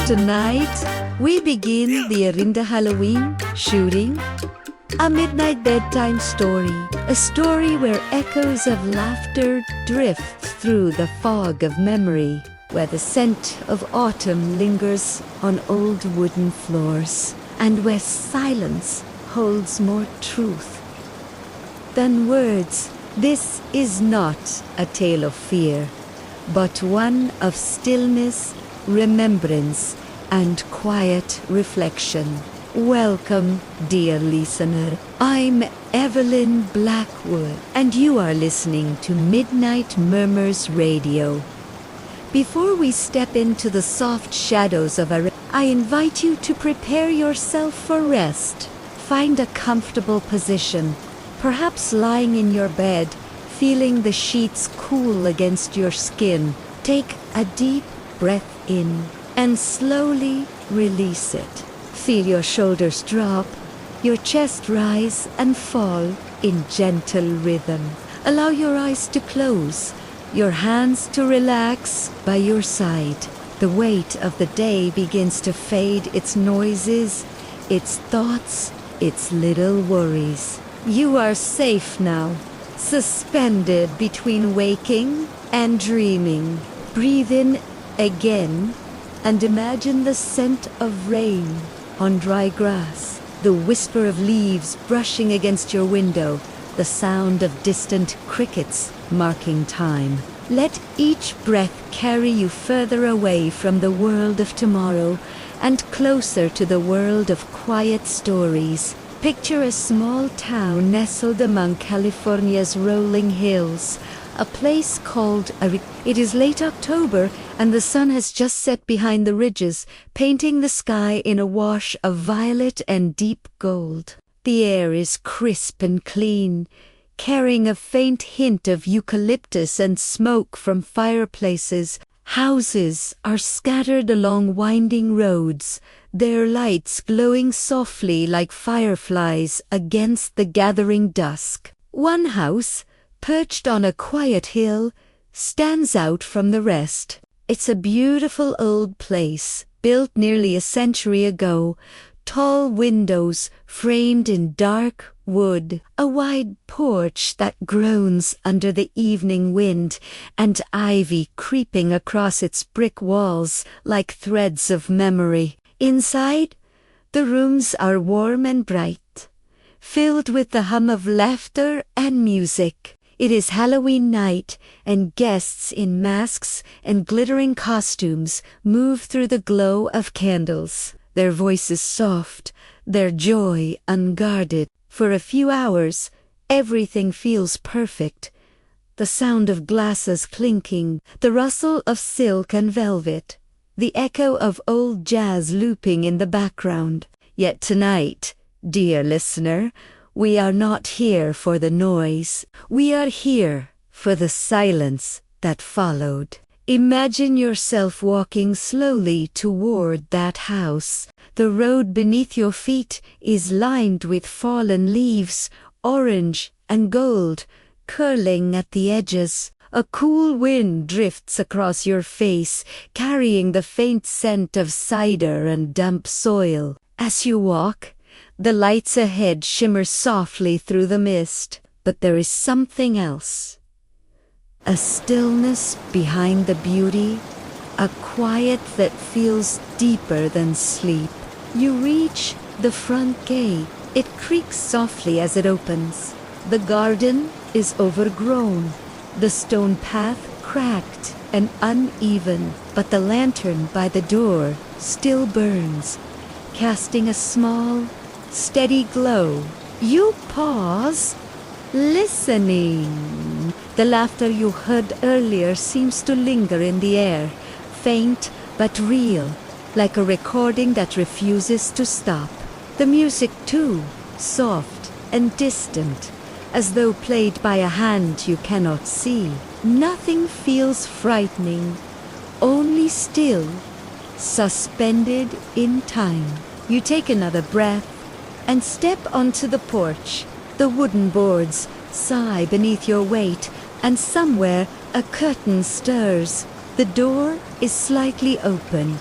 Tonight, we begin the Orinda Halloween shooting. A midnight bedtime story. A story where echoes of laughter drift through the fog of memory, where the scent of autumn lingers on old wooden floors, and where silence holds more truth than words. This is not a tale of fear, but one of stillness, remembrance, and quiet reflection. Welcome, dear listener. I'm Evelyn Blackwood, and you are listening to Midnight Murmurs Radio. Before we step into the soft shadows of I invite you to prepare yourself for rest. Find a comfortable position, perhaps lying in your bed, feeling the sheets cool against your skin. Take a deep breath in and slowly release it. Feel your shoulders drop, your chest rise and fall in gentle rhythm. Allow your eyes to close, your hands to relax by your side. The weight of the day begins to fade, its noises, its thoughts, its little worries. You are safe now, suspended between waking and dreaming. Breathe in again and imagine the scent of rain on dry grass, the whisper of leaves brushing against your window, the sound of distant crickets marking time. Let each breath carry you further away from the world of tomorrow and closer to the world of quiet stories. Picture a small town nestled among California's rolling hills, a place called It is late October, and the sun has just set behind the ridges, painting the sky in a wash of violet and deep gold. The air is crisp and clean, carrying a faint hint of eucalyptus and smoke from fireplaces. Houses are scattered along winding roads, their lights glowing softly like fireflies against the gathering dusk. One house, perched on a quiet hill, stands out from the rest. It's a beautiful old place, built nearly a century ago. Tall windows framed in dark wood, a wide porch that groans under the evening wind, and ivy creeping across its brick walls like threads of memory. Inside, the rooms are warm and bright, filled with the hum of laughter and music. It is Halloween night, and guests in masks and glittering costumes move through the glow of candles, their voices soft, their joy unguarded. For a few hours, everything feels perfect. The sound of glasses clinking, the rustle of silk and velvet, the echo of old jazz looping in the background. Yet tonight, dear listener, we are not here for the noise. We are here for the silence that followed. Imagine yourself walking slowly toward that house. The road beneath your feet is lined with fallen leaves, orange and gold, curling at the edges. A cool wind drifts across your face, carrying the faint scent of cider and damp soil. As you walk, the lights ahead shimmer softly through the mist. But there is something else. A stillness behind the beauty, a quiet that feels deeper than sleep. You reach the front gate. It creaks softly as it opens. The garden is overgrown, the stone path cracked and uneven, but the lantern by the door still burns, casting a small, steady glow. You pause, listening. The laughter you heard earlier seems to linger in the air, faint but real, like a recording that refuses to stop. The music too, soft and distant, as though played by a hand you cannot see. Nothing feels frightening, only still, suspended in time. You take another breath and step onto the porch. The wooden boards sigh beneath your weight, and somewhere a curtain stirs. The door is slightly open.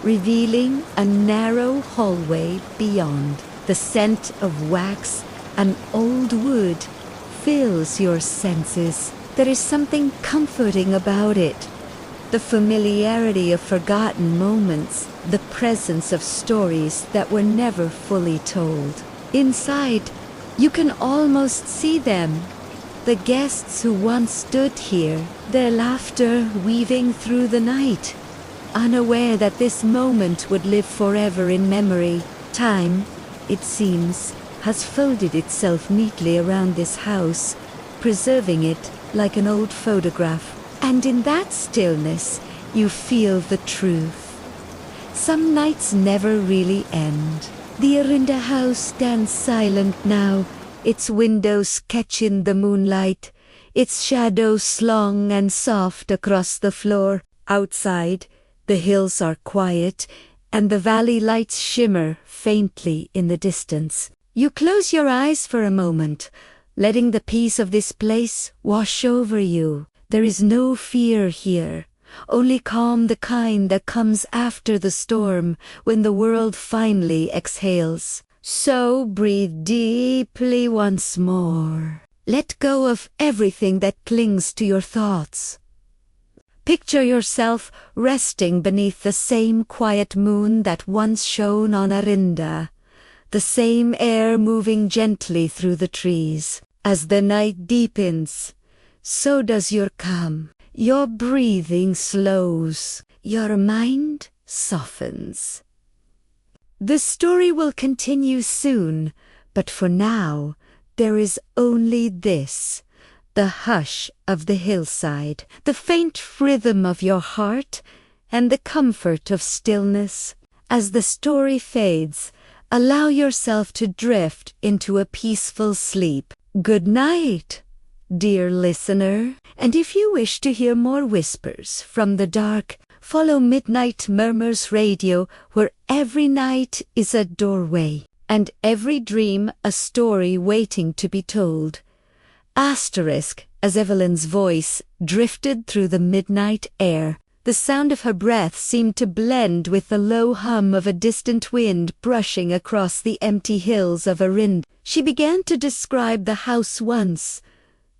revealing a narrow hallway beyond. The scent of wax and old wood fills your senses. There is something comforting about it. The familiarity of forgotten moments, the presence of stories that were never fully told. Inside, you can almost see them. The guests who once stood here, their laughter weaving through the night, unaware that this moment would live forever in memory. Time, it seems, has folded itself neatly around this house, preserving it like an old photograph. And in that stillness, you feel the truth. Some nights never really end. The Orinda house stands silent now, its windows catch in the moonlight, its shadows long and soft across the floor. Outside, the hills are quiet, and the valley lights shimmer faintly in the distance. You close your eyes for a moment, letting the peace of this place wash over you. There is no fear here, only calm, the kind that comes after the storm, when the world finally exhales. So breathe deeply once more. Let go of everything that clings to your thoughts. Picture yourself resting beneath the same quiet moon that once shone on Orinda, the same air moving gently through the trees. As the night deepens, so does your calm. Your breathing slows. Your mind softens. The story will continue soon, but for now, there is only this: the hush of the hillside, the faint rhythm of your heart, and the comfort of stillness. As the story fades, allow yourself to drift into a peaceful sleep. Good night, dear listener, and if you wish to hear more whispers from the dark, follow Midnight Murmurs Radio, where every night is a doorway, and every dream a story waiting to be told. Asterisk, as Evelyn's voice drifted through the midnight air. The sound of her breath seemed to blend with the low hum of a distant wind brushing across the empty hills of Orinda. She began to describe the house once,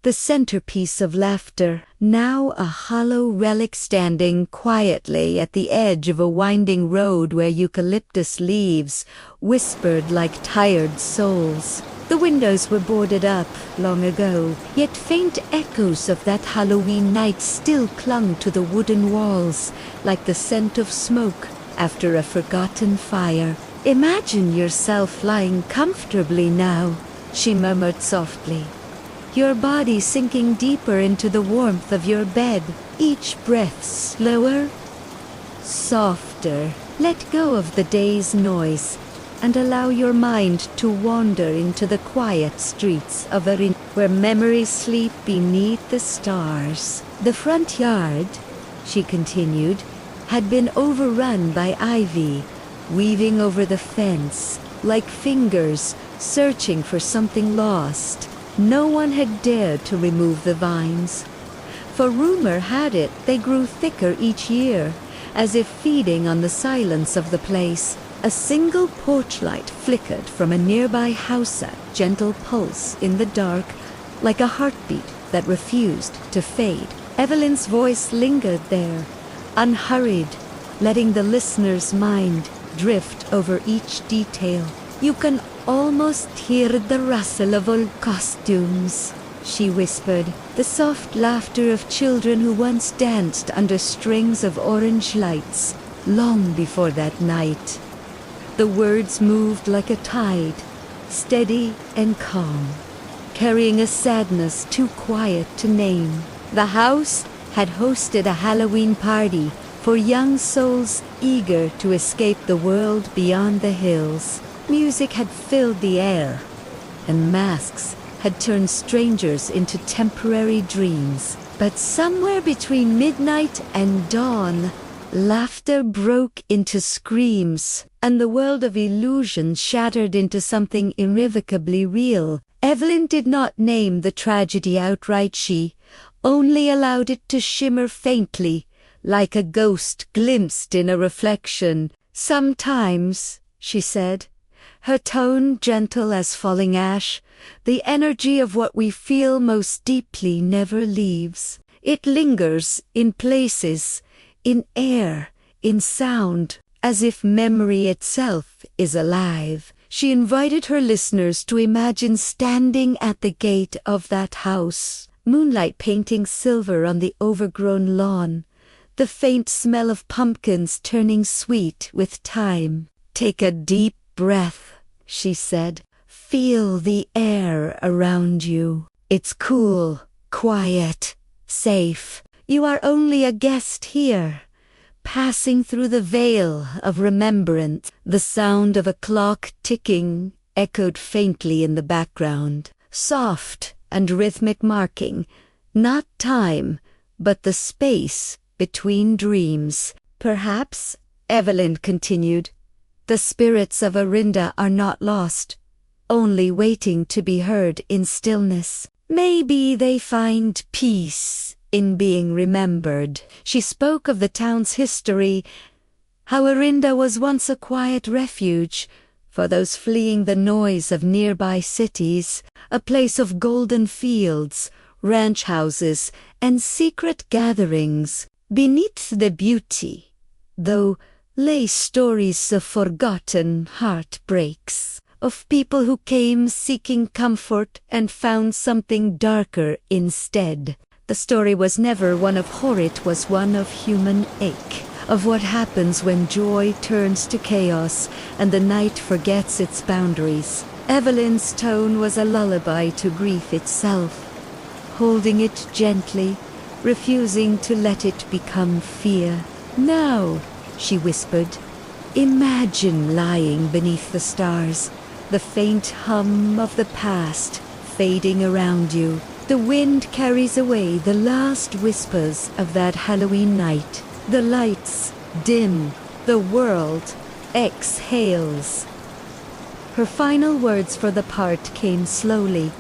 the centerpiece of laughter, now a hollow relic standing quietly at the edge of a winding road where eucalyptus leaves whispered like tired souls. The windows were boarded up long ago, yet faint echoes of that Halloween night still clung to the wooden walls, like the scent of smoke after a forgotten fire. Imagine yourself lying comfortably now, she murmured softly, your body sinking deeper into the warmth of your bed, each breath slower, softer. Let go of the day's noise and allow your mind to wander into the quiet streets of Orinda, where memories sleep beneath the stars. The front yard, she continued, had been overrun by ivy, weaving over the fence, like fingers searching for something lost. No one had dared to remove the vines, for rumor had it they grew thicker each year, as if feeding on the silence of the place. A single porch light flickered from a nearby house, a gentle pulse in the dark, like a heartbeat that refused to fade. Evelyn's voice lingered there, unhurried, letting the listener's mind drift over each detail. You can almost hear the rustle of old costumes, she whispered, the soft laughter of children who once danced under strings of orange lights, long before that night. The words moved like a tide, steady and calm, carrying a sadness too quiet to name. The house had hosted a Halloween party for young souls eager to escape the world beyond the hills. Music had filled the air, and masks had turned strangers into temporary dreams. But somewhere between midnight and dawn, laughter broke into screams, and the world of illusion shattered into something irrevocably real. Evelyn did not name the tragedy outright. She only allowed it to shimmer faintly, like a ghost glimpsed in a reflection. "Sometimes," she said, her tone gentle as falling ash, "the energy of what we feel most deeply never leaves. It lingers in places, in air, in sound, as if memory itself is alive." She invited her listeners to imagine standing at the gate of that house, moonlight painting silver on the overgrown lawn, the faint smell of pumpkins turning sweet with time. "Take a deep breath," she said. "Feel the air around you. It's cool, quiet, safe. You are only a guest here, passing through the veil of remembrance." The sound of a clock ticking echoed faintly in the background, soft and rhythmic, marking not time, but the space between dreams. "Perhaps," Evelyn continued, "the spirits of Orinda are not lost, only waiting to be heard in stillness. Maybe they find peace in being remembered." She spoke of the town's history, how Orinda was once a quiet refuge for those fleeing the noise of nearby cities, a place of golden fields, ranch houses, and secret gatherings. Beneath the beauty, though, lay stories of forgotten heartbreaks, of people who came seeking comfort and found something darker instead. The story was never one of horror, it was one of human ache, of what happens when joy turns to chaos and the night forgets its boundaries. Evelyn's tone was a lullaby to grief itself, holding it gently, refusing to let it become fear. "Now," she whispered, "imagine lying beneath the stars, the faint hum of the past fading around you. The wind carries away the last whispers of that Halloween night. The lights dim, the world exhales." Her final words for the part came slowly,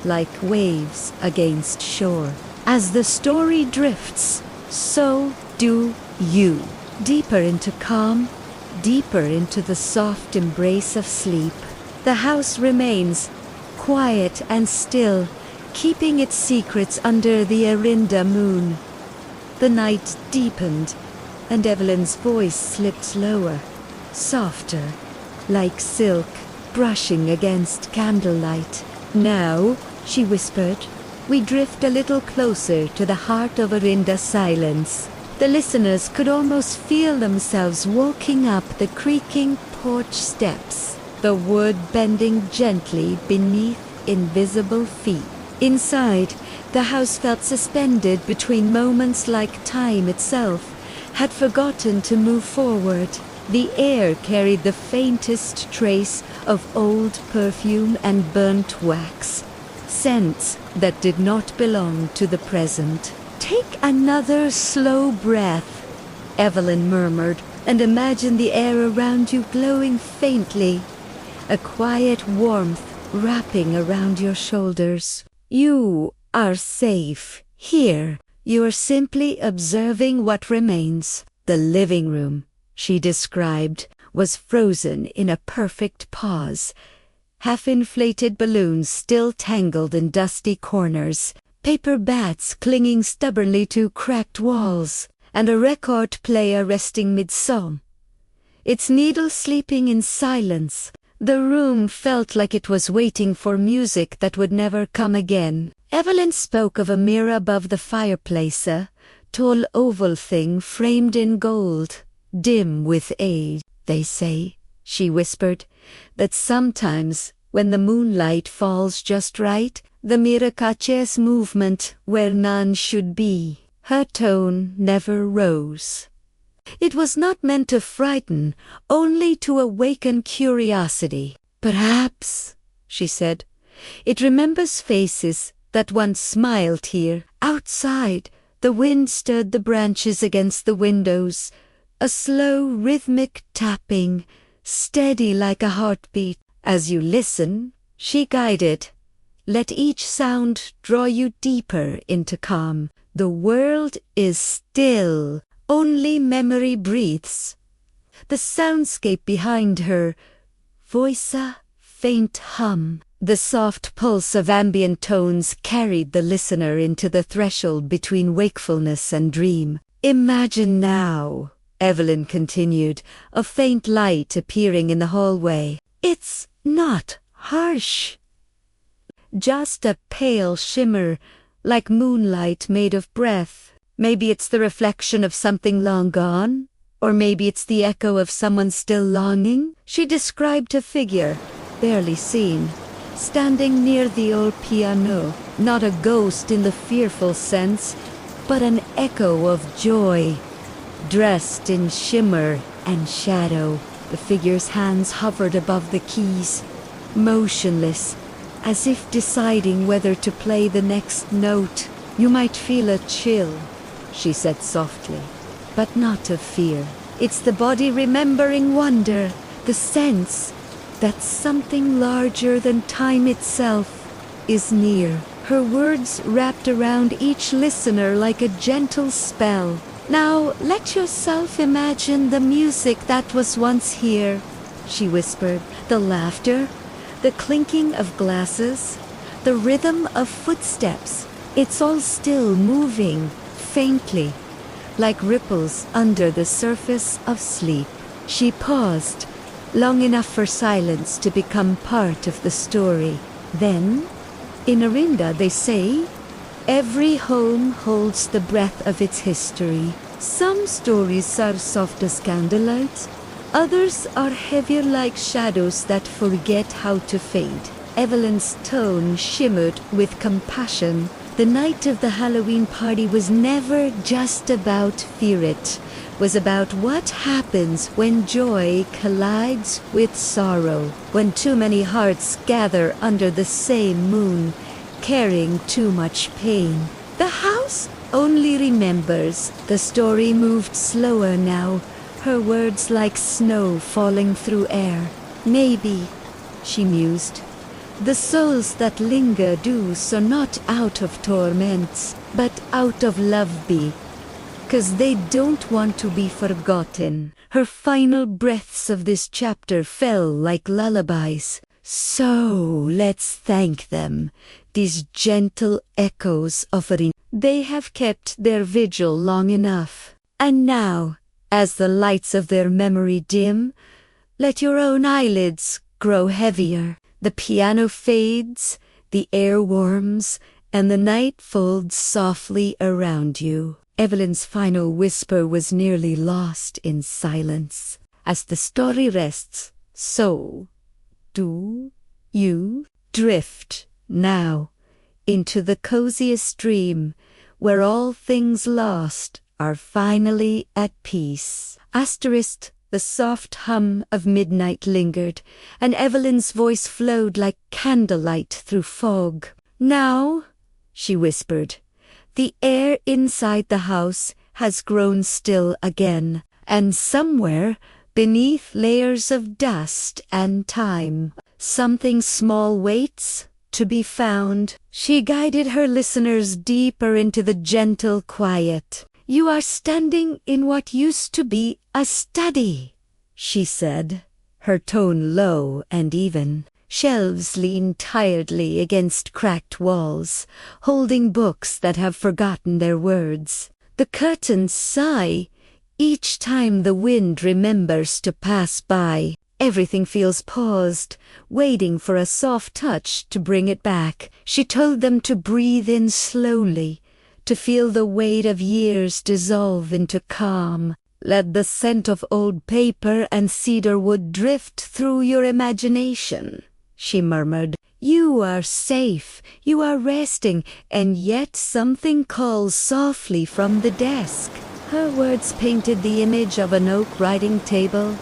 like waves against shore. As the story drifts, so do you. Deeper into calm, deeper into the soft embrace of sleep. The house remains, quiet and still, keeping its secrets under the Orinda moon. The night deepened, and Evelyn's voice slipped lower, softer, like silk brushing against candlelight. "Now," she whispered, "we drift a little closer to the heart of Orinda's silence." The listeners could almost feel themselves walking up the creaking porch steps, the wood bending gently beneath invisible feet. Inside, the house felt suspended between moments like time itself had forgotten to move forward. The air carried the faintest trace of old perfume and burnt wax, scents that did not belong to the present. "Take another slow breath," Evelyn murmured, "and imagine the air around you glowing faintly, a quiet warmth wrapping around your shoulders. You are safe here. You are simply observing what remains." The living room, she described, was frozen in a perfect pause. Half-inflated balloons still tangled in dusty corners, paper bats clinging stubbornly to cracked walls, and a record player resting mid-song, its needle sleeping in silence. The room felt like it was waiting for music that would never come again. Evelyn spoke of a mirror above the fireplace, a tall oval thing framed in gold, dim with age. "They say," she whispered, "that sometimes when the moonlight falls just right, the mirror catches movement where none should be." Her tone never rose. It was not meant to frighten, only to awaken curiosity. "Perhaps," she said, "it remembers faces that once smiled here." Outside, the wind stirred the branches against the windows, a slow rhythmic tapping, steady like a heartbeat. "As you listen," she guided, "let each sound draw you deeper into calm. The world is still, Only memory breathes. The soundscape behind her, voice a faint hum. The soft pulse of ambient tones carried the listener into the threshold between wakefulness and dream. Imagine now, Evelyn continued, a faint light appearing in the hallway. It's not harsh. Just a pale shimmer, like moonlight made of breath. Maybe it's the reflection of something long gone, or maybe it's the echo of someone still longing. She described a figure, barely seen, standing near the old piano, not a ghost in the fearful sense, but an echo of joy. Dressed in shimmer and shadow, the figure's hands hovered above the keys, motionless, as if deciding whether to play the next note. You might feel a chill, she said softly, but not of fear. It's the body remembering wonder, the sense that something larger than time itself is near. Her words wrapped around each listener like a gentle spell. Now let yourself imagine the music that was once here, she whispered. The laughter, the clinking of glasses, the rhythm of footsteps. It's all still moving, faintly, like ripples under the surface of sleep. She paused, long enough for silence to become part of the story. Then, in Orinda they say, every home holds the breath of its history. Some stories are soft as candlelight, others are heavier like shadows that forget how to fade. Evelyn's tone shimmered with compassion. The night of the Halloween party was never just about fear. It was about what happens when joy collides with sorrow, when too many hearts gather under the same moon, carrying too much pain. The house only remembers. The story moved slower now, her words like snow falling through air. Maybe, she mused, the souls that linger do so not out of torments, but out of love be, 'cause they don't want to be forgotten. Her final breaths of this chapter fell like lullabies. So let's thank them, these gentle echoes of Orinda. They have kept their vigil long enough. And now, as the lights of their memory dim, let your own eyelids grow heavier. The piano fades, the air warms, and the night folds softly around you. Evelyn's final whisper was nearly lost in silence. As the story rests, so do you drift now into the coziest dream where all things lost are finally at peace. Asterisk. The soft hum of midnight lingered, and Evelyn's voice flowed like candlelight through fog. Now, she whispered, the air inside the house has grown still again, and somewhere, beneath layers of dust and time, something small waits to be found. She guided her listeners deeper into the gentle quiet. You are standing in what used to be a study, she said, her tone low and even. Shelves lean tiredly against cracked walls, holding books that have forgotten their words. The curtains sigh each time the wind remembers to pass by. Everything feels paused, waiting for a soft touch to bring it back. She told them to breathe in slowly, to feel the weight of years dissolve into calm. Let the scent of old paper and cedar wood drift through your imagination, she murmured. You are safe, you are resting, and yet something calls softly from the desk. Her words painted the image of an oak writing table,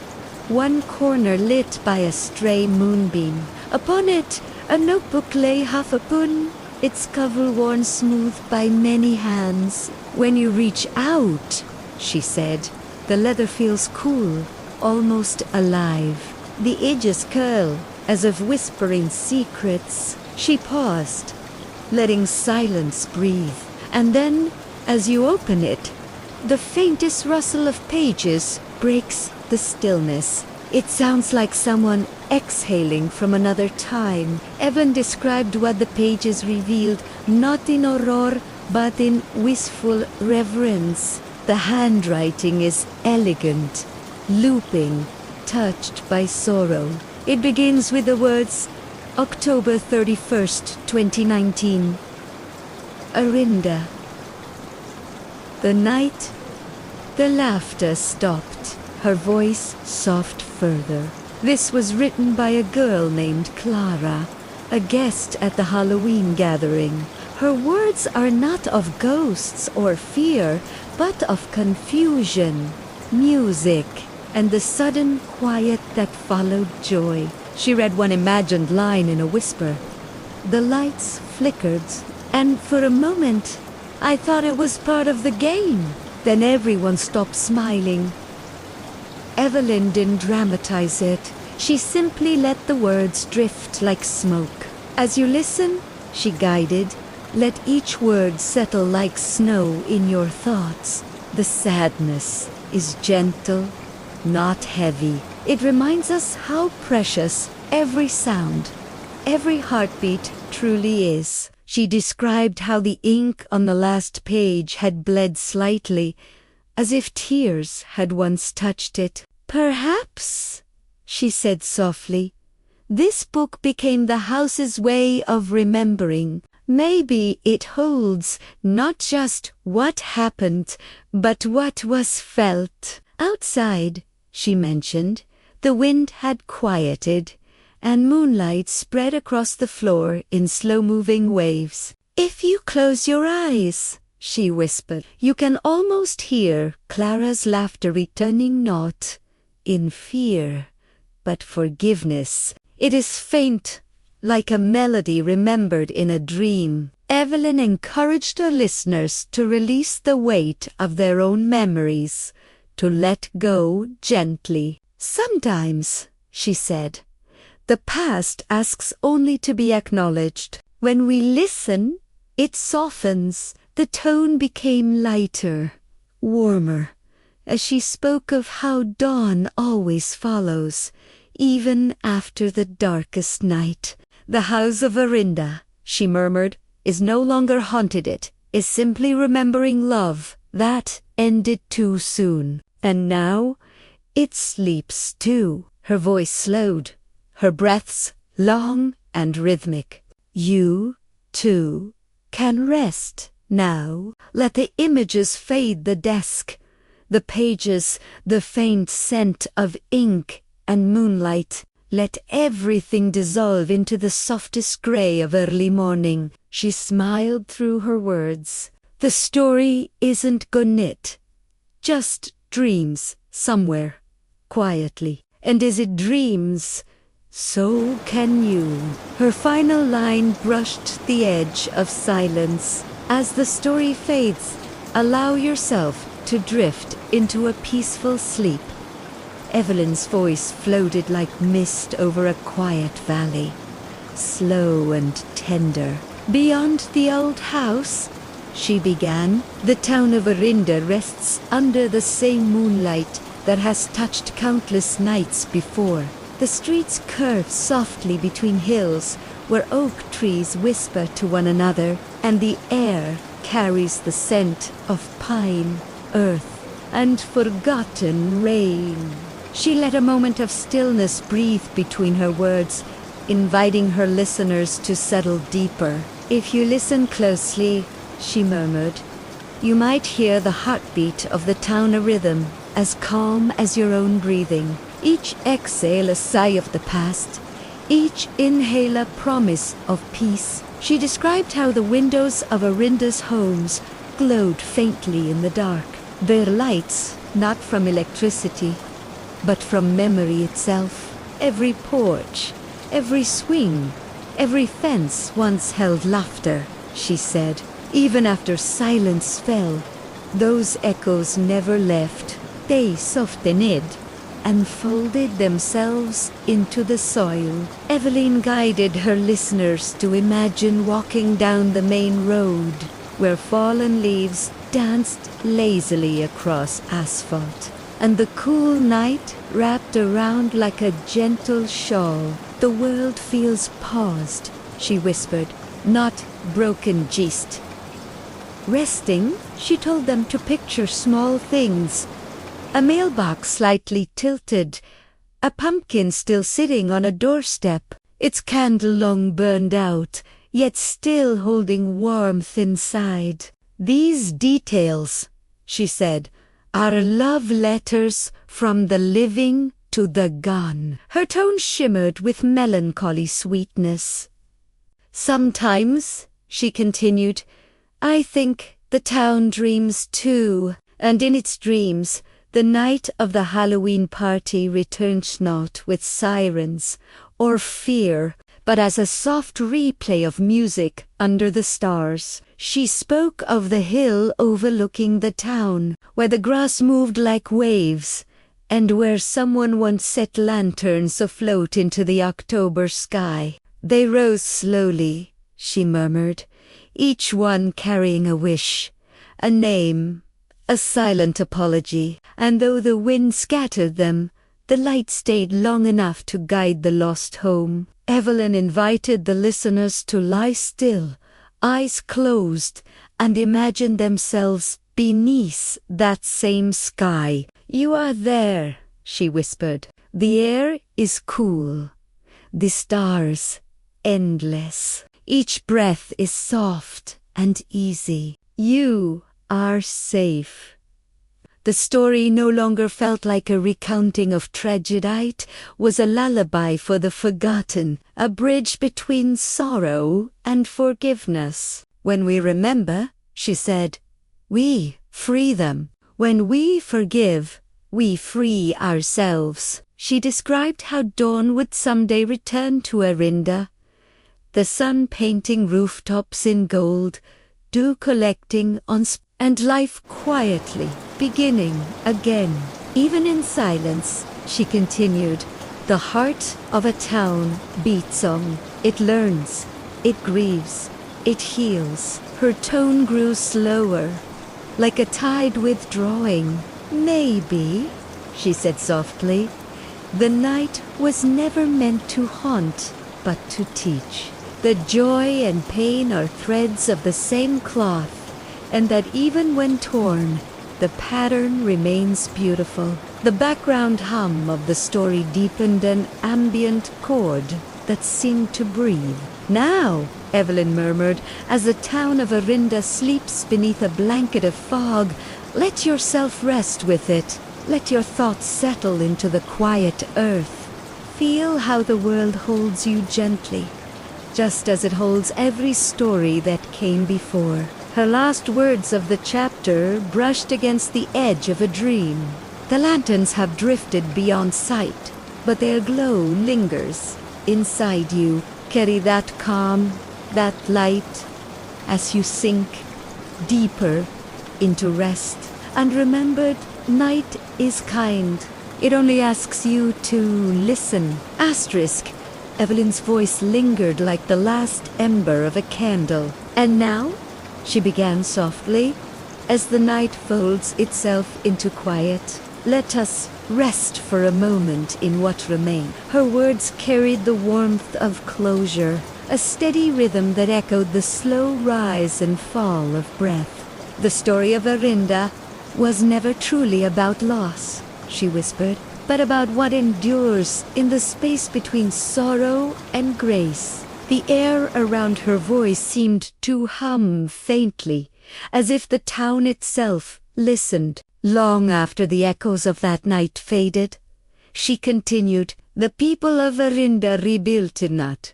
one corner lit by a stray moonbeam. Upon it, a notebook lay half open, its cover worn smooth by many hands. When you reach out, she said, the leather feels cool, almost alive. The edges curl, as if whispering secrets. She paused, letting silence breathe. And then, as you open it, The faintest rustle of pages breaks the stillness. It sounds like someone exhaling from another time. Evelyn described what the pages revealed, not in horror, but in wistful reverence. The handwriting is elegant, looping, touched by sorrow. It begins with the words, October 31st, 2019. Orinda. The night, the laughter stopped. Her voice soft further. This was written by a girl named Clara, a guest at the Halloween gathering. Her words are not of ghosts or fear, but of confusion, music, and the sudden quiet that followed joy. She read one imagined line in a whisper. The lights flickered, and for a moment, I thought it was part of the game. Then everyone stopped smiling. Evelyn didn't dramatize it. She simply let the words drift like smoke. As you listen, she guided, let each word settle like snow in your thoughts. The sadness is gentle, not heavy. It reminds us how precious every sound, every heartbeat truly is. She described how the ink on the last page had bled slightly, as if tears had once touched it. Perhaps, she said softly, this book became the house's way of remembering. Maybe it holds not just what happened, but what was felt. Outside, she mentioned, the wind had quieted, and moonlight spread across the floor in slow-moving waves. If you close your eyes, she whispered, you can almost hear Clara's laughter returning, not in fear, but forgiveness. It is faint, like a melody remembered in a dream. Evelyn encouraged her listeners to release the weight of their own memories, to let go gently. Sometimes, she said, the past asks only to be acknowledged. When we listen, it softens. The tone became lighter, warmer, as she spoke of how dawn always follows, even after the darkest night. The house of Orinda, she murmured, is no longer haunted. It is simply remembering love that ended too soon. And now, it sleeps too. Her voice slowed, her breaths long and rhythmic. You, too, can rest now. Let the images fade the desk, the pages, the faint scent of ink and moonlight. Let everything dissolve into the softest gray of early morning. She smiled through her words. The story isn't gonit, just dreams somewhere, quietly. And as it dreams, so can you. Her final line brushed the edge of silence. As the story fades, allow yourself to drift into a peaceful sleep. Evelyn's voice floated like mist over a quiet valley, slow and tender. Beyond the old house, she began, the town of Orinda rests under the same moonlight that has touched countless nights before. The streets curve softly between hills where oak trees whisper to one another, and the air carries the scent of pine, earth, and forgotten rain. She let a moment of stillness breathe between her words, inviting her listeners to settle deeper. If you listen closely, she murmured, you might hear the heartbeat of the town, a rhythm as calm as your own breathing. Each exhale a sigh of the past, each inhale a promise of peace. She described how the windows of Orinda's homes glowed faintly in the dark, their lights not from electricity, but from memory itself. Every porch, every swing, every fence once held laughter, she said. Even after silence fell, those echoes never left. They softened and folded themselves into the soil. Evelyn guided her listeners to imagine walking down the main road, where fallen leaves danced lazily across asphalt, and the cool night wrapped around like a gentle shawl. "The world feels paused," she whispered, "not broken gist." Resting, she told them to picture small things. A mailbox slightly tilted, a pumpkin still sitting on a doorstep, its candle long burned out, yet still holding warmth inside. "These details," she said, "are love letters from the living to the gone." Her tone shimmered with melancholy sweetness. "Sometimes," she continued, "I think the town dreams too, and in its dreams, the night of the Halloween party returns not with sirens or fear, but as a soft replay of music under the stars." She spoke of the hill overlooking the town, where the grass moved like waves, and where someone once set lanterns afloat into the October sky. "They rose slowly," she murmured, "each one carrying a wish, a name, a silent apology, and though the wind scattered them, the light stayed long enough to guide the lost home." Evelyn invited the listeners to lie still, eyes closed, and imagine themselves beneath that same sky. "You are there," she whispered. "The air is cool, the stars endless. Each breath is soft and easy. You are safe." The story no longer felt like a recounting of tragedy, it was a lullaby for the forgotten, a bridge between sorrow and forgiveness. "When we remember," she said, "we free them. When we forgive, we free ourselves." She described how dawn would someday return to Orinda, the sun painting rooftops in gold, dew collecting on and life quietly beginning again. "Even in silence," she continued, "the heart of a town beats on. It learns, it grieves, it heals." Her tone grew slower, like a tide withdrawing. "Maybe," she said softly, "the night was never meant to haunt, but to teach. The joy and pain are threads of the same cloth, and that even when torn, the pattern remains beautiful." The background hum of the story deepened, an ambient chord that seemed to breathe. "Now," Evelyn murmured, "as the town of Orinda sleeps beneath a blanket of fog, let yourself rest with it. Let your thoughts settle into the quiet earth. Feel how the world holds you gently, just as it holds every story that came before." Her last words of the chapter brushed against the edge of a dream. "The lanterns have drifted beyond sight, but their glow lingers inside you. Carry that calm, that light, as you sink deeper into rest. And remember, night is kind. It only asks you to listen." Asterisk. Evelyn's voice lingered like the last ember of a candle. "And now," she began softly, "as the night folds itself into quiet, let us rest for a moment in what remains." Her words carried the warmth of closure, a steady rhythm that echoed the slow rise and fall of breath. "The story of Orinda was never truly about loss," she whispered, "but about what endures in the space between sorrow and grace." The air around her voice seemed to hum faintly, as if the town itself listened. Long after the echoes of that night faded, she continued, "The people of Orinda rebuilt it not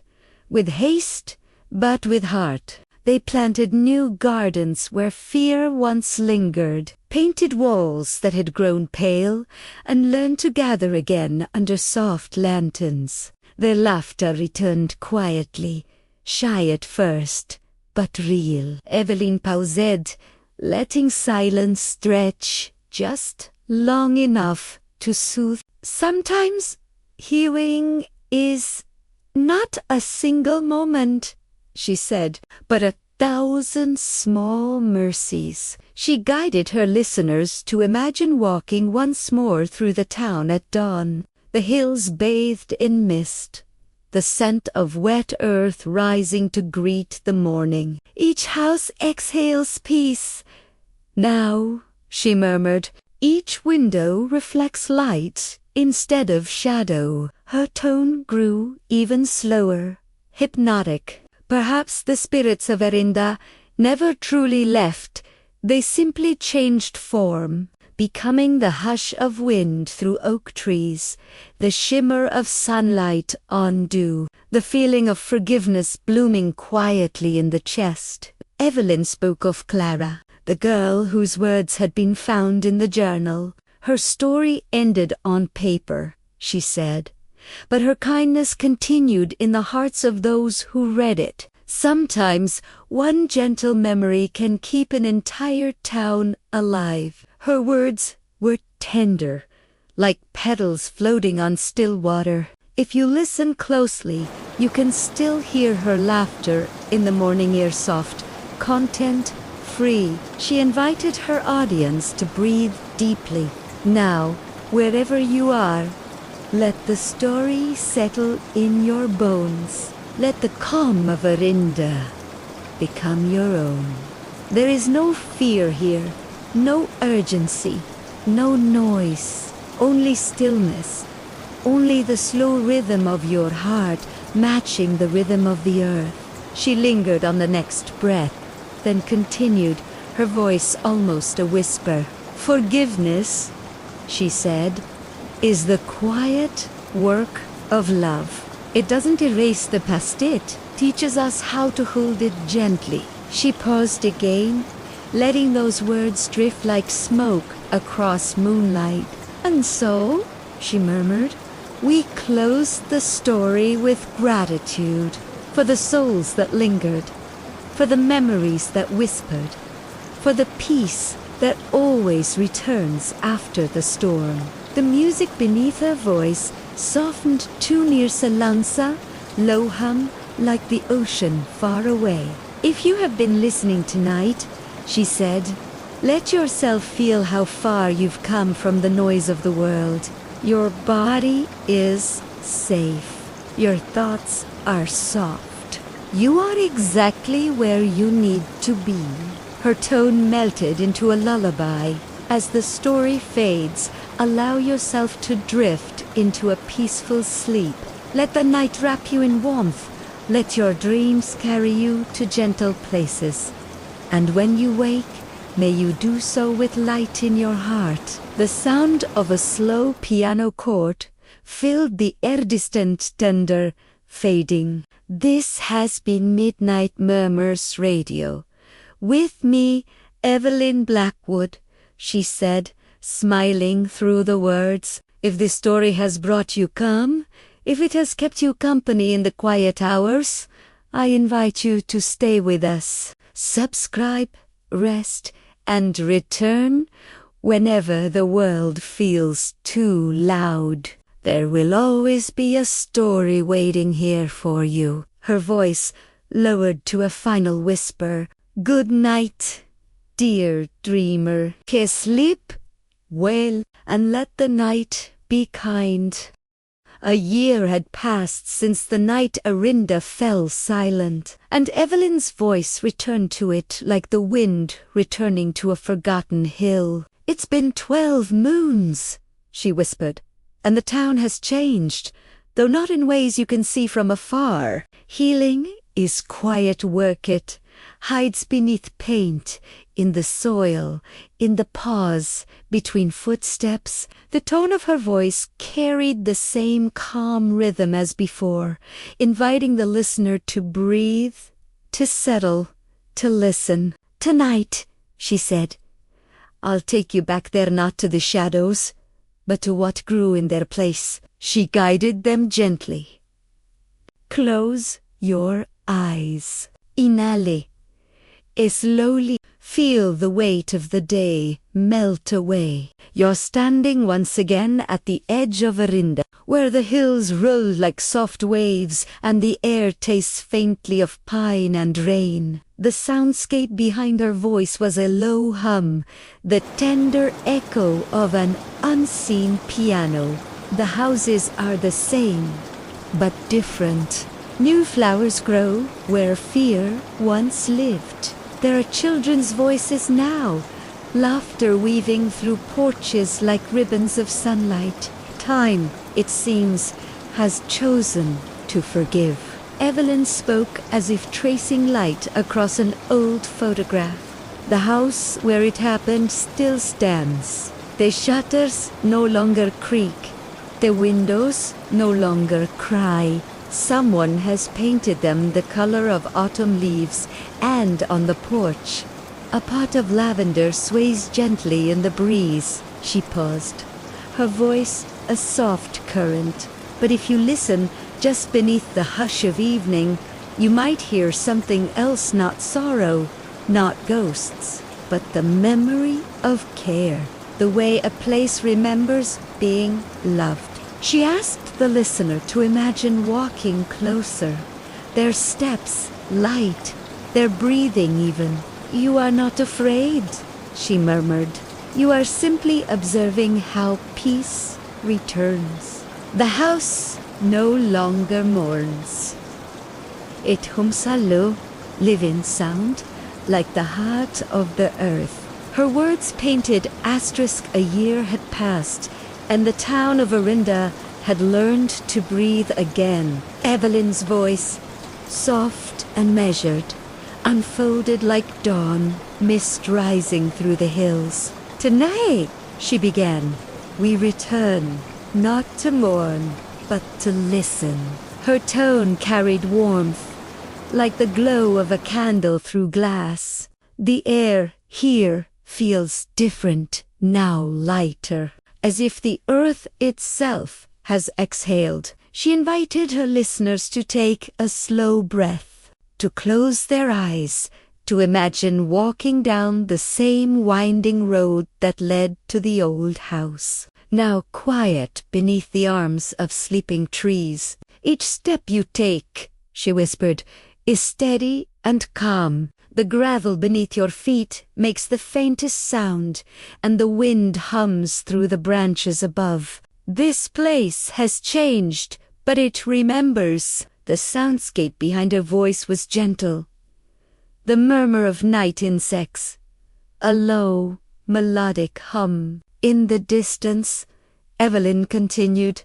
with haste, but with heart. They planted new gardens where fear once lingered, painted walls that had grown pale, and learned to gather again under soft lanterns. Their laughter returned quietly, shy at first, but real." Evelyn paused, letting silence stretch just long enough to soothe. "Sometimes healing is not a single moment," she said, "but a 1,000 small mercies. She guided her listeners to imagine walking once more through the town at dawn, the hills bathed in mist, the scent of wet earth rising to greet the morning. Each house exhales peace. Now, she murmured, each window reflects light instead of shadow. Her tone grew even slower, hypnotic. Perhaps the spirits of Orinda never truly left. They simply changed form, becoming the hush of wind through oak trees, the shimmer of sunlight on dew, the feeling of forgiveness blooming quietly in the chest. Evelyn spoke of Clara, the girl whose words had been found in the journal. Her story ended on paper, she said, but her kindness continued in the hearts of those who read it. Sometimes one gentle memory can keep an entire town alive. Her words were tender, like petals floating on still water. If you listen closely, you can still hear her laughter in the morning air, soft, content-free. She invited her audience to breathe deeply. Now, wherever you are, let the story settle in your bones. Let the calm of Orinda become your own. There is no fear here, no urgency, no noise, only stillness, only the slow rhythm of your heart matching the rhythm of the earth. She lingered on the next breath, then continued, her voice almost a whisper. Forgiveness, she said, is the quiet work of love. It doesn't erase the past, it teaches us how to hold it gently. She paused again, letting those words drift like smoke across moonlight. And so, she murmured, we close the story with gratitude for the souls that lingered, for the memories that whispered, for the peace that always returns after the storm. The music beneath her voice softened to near Salansa, low hum like the ocean far away. If you have been listening tonight, she said, let yourself feel how far you've come from the noise of the world. Your body is safe. Your thoughts are soft. You are exactly where you need to be. Her tone melted into a lullaby. As the story fades, allow yourself to drift into a peaceful sleep. Let the night wrap you in warmth. Let your dreams carry you to gentle places. And when you wake, may you do so with light in your heart. The sound of a slow piano chord filled the air, distant, tender, fading. This has been Midnight Murmurs Radio. With me, Evelyn Blackwood, she said, smiling through the words. If this story has brought you calm, if it has kept you company in the quiet hours, I invite you to stay with us. Subscribe, rest, and return whenever the world feels too loud. There will always be a story waiting here for you. Her voice lowered to a final whisper. Good night, dear dreamer. Sleep well, and let the night be kind. A year had passed since the night Orinda fell silent, and Evelyn's voice returned to it like the wind returning to a forgotten hill. It's been 12 moons, she whispered, and the town has changed, though not in ways you can see from afar. Healing is quiet work. It hides beneath paint, in the soil, in the pause between footsteps. The tone of her voice carried the same calm rhythm as before, inviting the listener to breathe, to settle, to listen. Tonight, she said, I'll take you back there, not to the shadows, but to what grew in their place. She guided them gently. Close your eyes. Inhale. Slowly feel the weight of the day melt away. You're standing once again at the edge of Orinda, where the hills roll like soft waves and the air tastes faintly of pine and rain. The soundscape behind her voice was a low hum, the tender echo of an unseen piano. The houses are the same, but different. New flowers grow where fear once lived. There are children's voices now, laughter weaving through porches like ribbons of sunlight. Time, it seems, has chosen to forgive. Evelyn spoke as if tracing light across an old photograph. The house where it happened still stands. The shutters no longer creak. The windows no longer cry. Someone has painted them the color of autumn leaves, and on the porch, a pot of lavender sways gently in the breeze. She paused, her voice a soft current. But if you listen just beneath the hush of evening, you might hear something else, not sorrow, not ghosts, but the memory of care, the way a place remembers being loved. She asked the listener to imagine walking closer, their steps light, their breathing even. "You are not afraid," she murmured. "You are simply observing how peace returns. The house no longer mourns. It hums a low, live-in sound, like the heart of the earth." Her words painted a year had passed, and the town of Orinda had learned to breathe again. Evelyn's voice, soft and measured, unfolded like dawn, mist rising through the hills. "Tonight," she began, "we return, not to mourn, but to listen." Her tone carried warmth, like the glow of a candle through glass. "The air here feels different, now lighter, as if the earth itself has exhaled." She invited her listeners to take a slow breath, to close their eyes, to imagine walking down the same winding road that led to the old house, now quiet beneath the arms of sleeping trees. "Each step you take," she whispered, "is steady and calm. The gravel beneath your feet makes the faintest sound, and the wind hums through the branches above. This place has changed, but it remembers." The soundscape behind her voice was gentle. The murmur of night insects, a low, melodic hum. In the distance, Evelyn continued,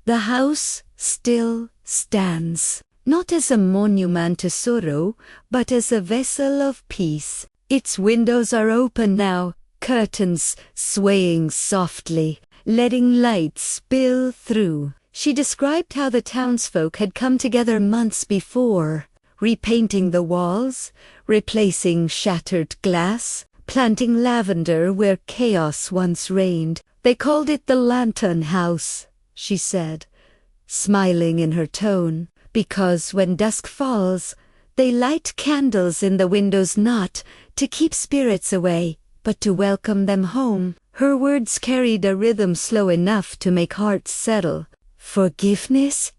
"The house still stands, not as a monument to sorrow, but as a vessel of peace. Its windows are open now, curtains swaying softly, letting light spill through." She described how the townsfolk had come together months before, repainting the walls, replacing shattered glass, planting lavender where chaos once reigned. "They called it the Lantern House," she said, smiling in her tone, "because when dusk falls, they light candles in the windows not to keep spirits away, but to welcome them home." Her words carried a rhythm slow enough to make hearts settle. "Forgiveness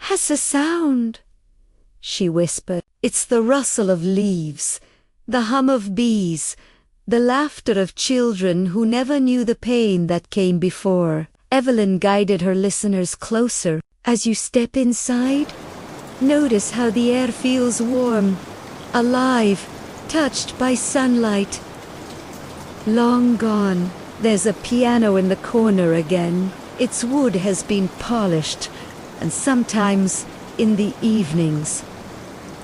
has a sound," she whispered. "It's the rustle of leaves, the hum of bees, the laughter of children who never knew the pain that came before." Evelyn guided her listeners closer. "As you step inside, notice how the air feels warm, alive, touched by sunlight. Long gone, there's a piano in the corner again. Its wood has been polished, and sometimes, in the evenings,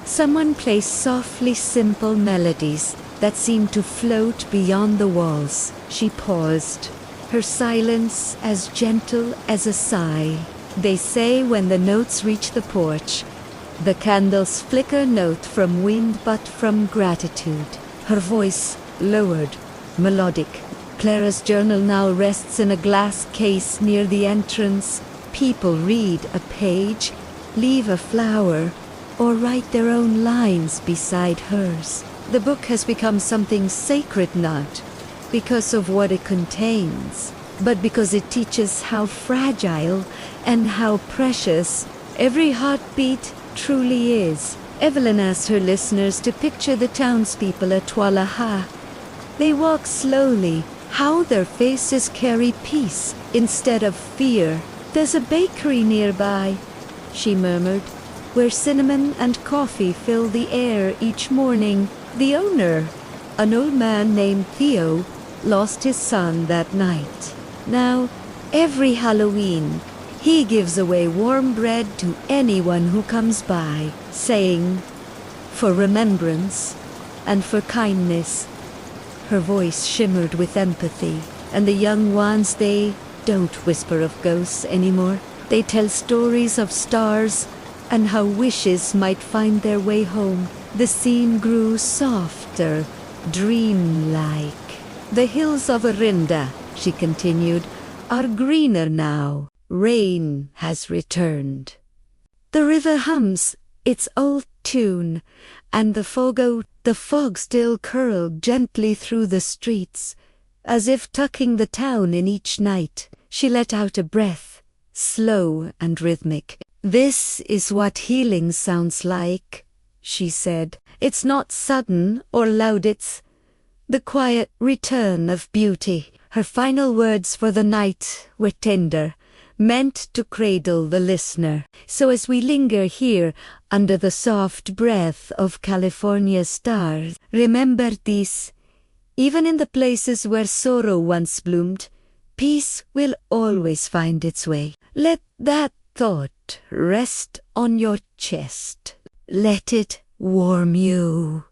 someone plays softly simple melodies that seem to float beyond the walls." She paused, her silence as gentle as a sigh. "They say when the notes reach the porch, the candles flicker not from wind but from gratitude." Her voice lowered, melodic. Clara's journal now rests in a glass case near the entrance. People read a page, leave a flower, or write their own lines beside hers. The book has become something sacred, not because of what it contains, but because it teaches how fragile and how precious every heartbeat truly is. Evelyn asked her listeners to picture the townspeople at Tualaha. They walk slowly, how their faces carry peace instead of fear. There's a bakery nearby, she murmured, where cinnamon and coffee fill the air each morning. The owner, an old man named Theo, lost his son that night. Now, every Halloween, he gives away warm bread to anyone who comes by, saying, "For remembrance and for kindness." Her voice shimmered with empathy, and the young ones, they don't whisper of ghosts anymore. They tell stories of stars and how wishes might find their way home. The scene grew softer, dreamlike. "The hills of Orinda," she continued, "are greener now. Rain has returned. The river hums its old tune, and the fog still curled gently through the streets, as if tucking the town in each night." She let out a breath, slow and rhythmic. "This is what healing sounds like," she said. "It's not sudden or loud, it's the quiet return of beauty." Her final words for the night were tender, meant to cradle the listener. So as we linger here under the soft breath of California's stars, remember this: even in the places where sorrow once bloomed, peace will always find its way. Let that thought rest on your chest. Let it warm you.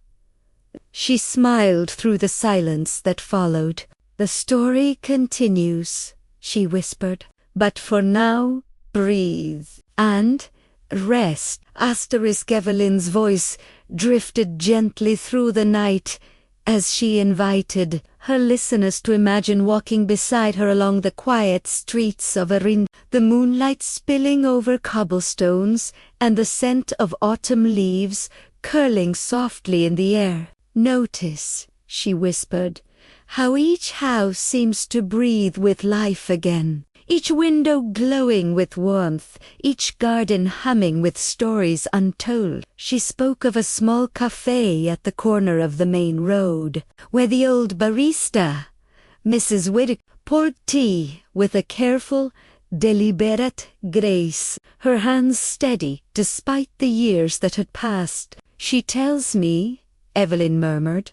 She smiled through the silence that followed. "The story continues," she whispered. "But for now, breathe and rest." Evelyn's voice drifted gently through the night as she invited her listeners to imagine walking beside her along the quiet streets of Orinda, the moonlight spilling over cobblestones and the scent of autumn leaves curling softly in the air. "Notice," she whispered, "how each house seems to breathe with life again. Each window glowing with warmth, each garden humming with stories untold." She spoke of a small cafe at the corner of the main road, where the old barista, Mrs. Whittaker, poured tea with a careful, deliberate grace, her hands steady despite the years that had passed. "She tells me," Evelyn murmured,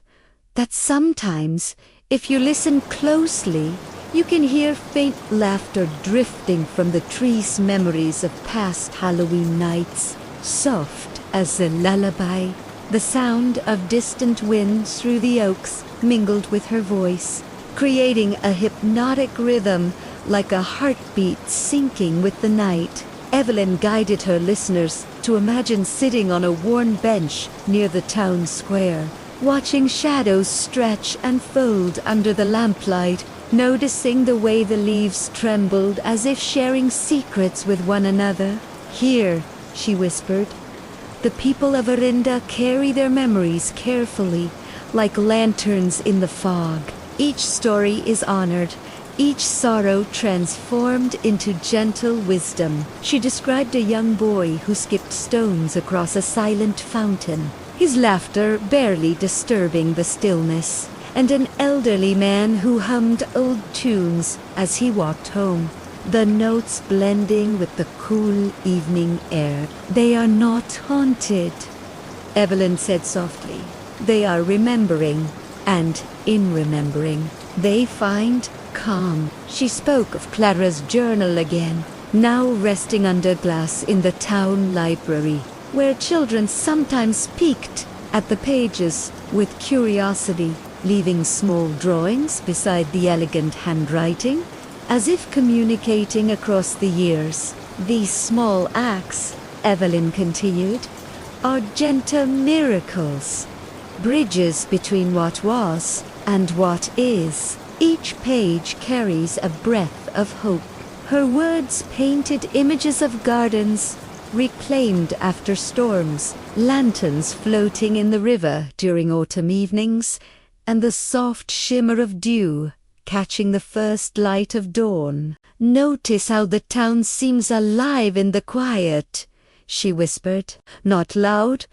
"that sometimes, if you listen closely, you can hear faint laughter drifting from the trees, memories of past Halloween nights, soft as a lullaby." The sound of distant winds through the oaks mingled with her voice, creating a hypnotic rhythm like a heartbeat syncing with the night. Evelyn guided her listeners to imagine sitting on a worn bench near the town square, watching shadows stretch and fold under the lamplight, noticing the way the leaves trembled as if sharing secrets with one another. "Here," she whispered, "the people of Orinda carry their memories carefully, like lanterns in the fog. Each story is honored, each sorrow transformed into gentle wisdom." She described a young boy who skipped stones across a silent fountain, his laughter barely disturbing the stillness, and an elderly man who hummed old tunes as he walked home, the notes blending with the cool evening air. "They are not haunted," Evelyn said softly. "They are remembering, and in remembering, they find calm." She spoke of Clara's journal again, now resting under glass in the town library, where children sometimes peeked at the pages with curiosity, leaving small drawings beside the elegant handwriting, as if communicating across the years. "These small acts," Evelyn continued, "are gentle miracles, bridges between what was and what is. Each page carries a breath of hope." Her words painted images of gardens reclaimed after storms, lanterns floating in the river during autumn evenings, and the soft shimmer of dew catching the first light of dawn. "Notice how the town seems alive in the quiet," she whispered. "Not loud,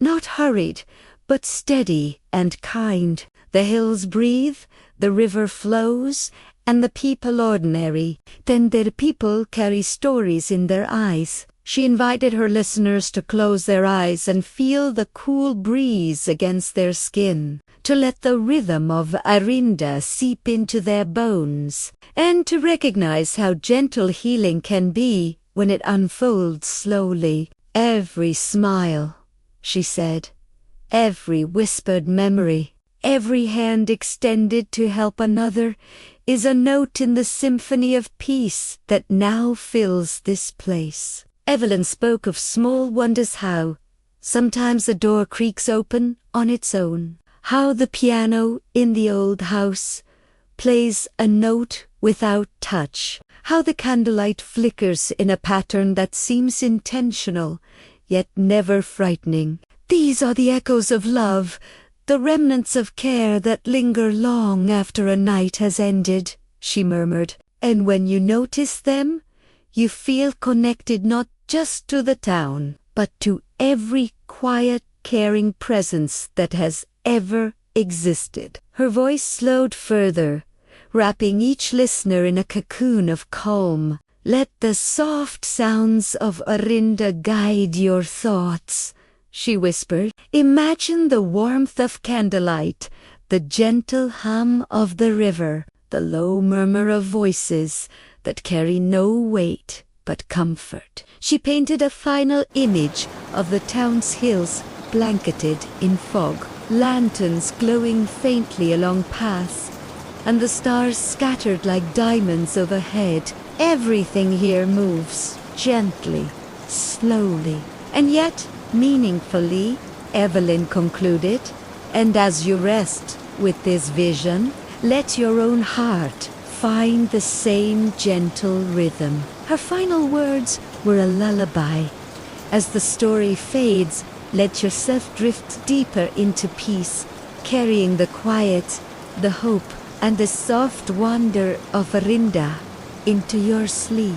not hurried, but steady and kind. The hills breathe, the river flows, and the people ordinary. Then their people carry stories in their eyes. She invited her listeners to close their eyes and feel the cool breeze against their skin, to let the rhythm of Orinda seep into their bones, and to recognize how gentle healing can be when it unfolds slowly. Every smile, she said, every whispered memory, every hand extended to help another, is a note in the symphony of peace that now fills this place. Evelyn spoke of small wonders, how sometimes a door creaks open on its own, how the piano in the old house plays a note without touch, how the candlelight flickers in a pattern that seems intentional, yet never frightening. These are the echoes of love, the remnants of care that linger long after a night has ended, she murmured. And when you notice them, you feel connected not just to the town, but to every quiet, caring presence that has ever existed. Her voice slowed further, wrapping each listener in a cocoon of calm. Let the soft sounds of Orinda guide your thoughts, she whispered. Imagine the warmth of candlelight, the gentle hum of the river, the low murmur of voices that carry no weight but comfort. She painted a final image of the town's hills blanketed in fog, lanterns glowing faintly along paths, and the stars scattered like diamonds overhead. Everything here moves gently, slowly, and yet meaningfully, Evelyn concluded. And as you rest with this vision, let your own heart find the same gentle rhythm. Her final words were a lullaby. As the story fades, let yourself drift deeper into peace, carrying the quiet, the hope, and the soft wonder of Orinda into your sleep.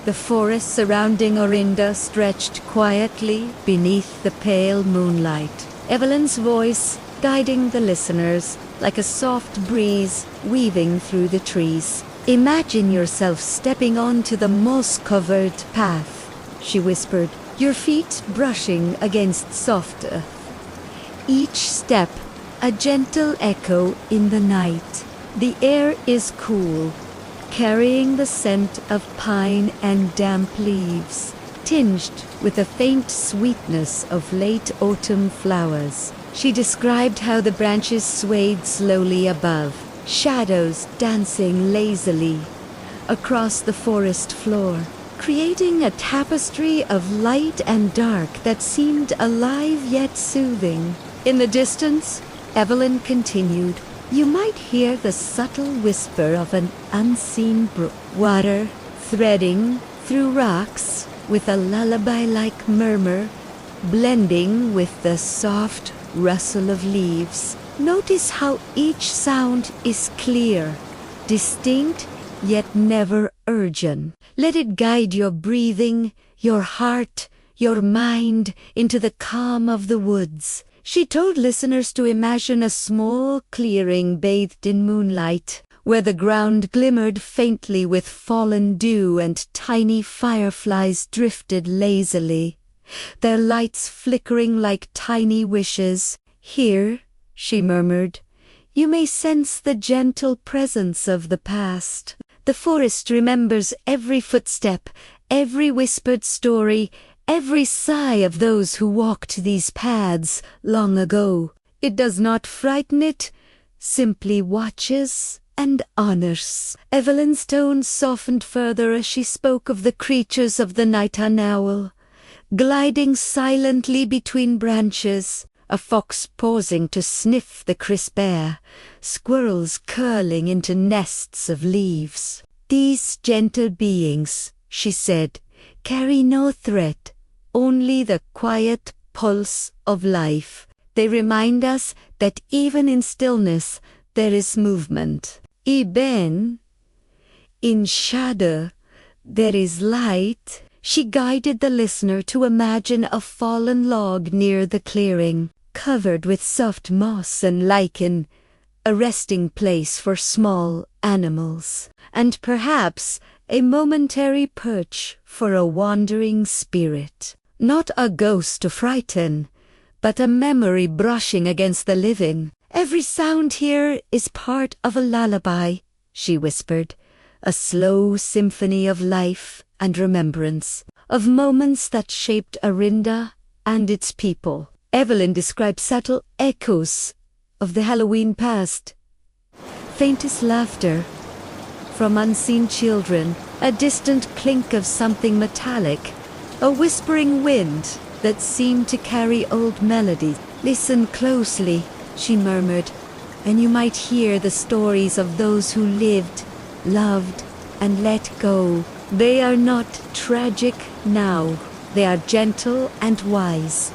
The forest surrounding Orinda stretched quietly beneath the pale moonlight. Evelyn's voice guiding the listeners like a soft breeze weaving through the trees. Imagine yourself stepping onto the moss-covered path, she whispered, your feet brushing against soft earth. Each step a gentle echo in the night. The air is cool, carrying the scent of pine and damp leaves, tinged with a faint sweetness of late autumn flowers. She described how the branches swayed slowly above, shadows dancing lazily across the forest floor, creating a tapestry of light and dark that seemed alive yet soothing. In the distance, Evelyn continued, you might hear the subtle whisper of an unseen brook, water threading through rocks with a lullaby-like murmur, blending with the soft rustle of leaves. Notice how each sound is clear, distinct, yet never urgent. Let it guide your breathing, your heart, your mind into the calm of the woods. She told listeners to imagine a small clearing bathed in moonlight, where the ground glimmered faintly with fallen dew and tiny fireflies drifted lazily, their lights flickering like tiny wishes. Here, she murmured, you may sense the gentle presence of the past. The forest remembers every footstep, every whispered story, every sigh of those who walked these paths long ago. It does not frighten it, simply watches and honors. Evelyn's tone softened further as she spoke of the creatures of the night owl, gliding silently between branches, a fox pausing to sniff the crisp air, squirrels curling into nests of leaves. These gentle beings, she said, carry no threat, only the quiet pulse of life. They remind us that even in stillness there is movement. Even in shadow there is light, She guided the listener to imagine a fallen log near the clearing, covered with soft moss and lichen, a resting place for small animals, and perhaps a momentary perch for a wandering spirit. Not a ghost to frighten, but a memory brushing against the living. "Every sound here is part of a lullaby," she whispered, "a slow symphony of life and remembrance, of moments that shaped Orinda and its people." Evelyn described subtle echoes of the Halloween past. Faintest laughter from unseen children, a distant clink of something metallic, a whispering wind that seemed to carry old melodies. "Listen closely," she murmured, "and you might hear the stories of those who lived, loved, and let go. They are not tragic now. They are gentle and wise,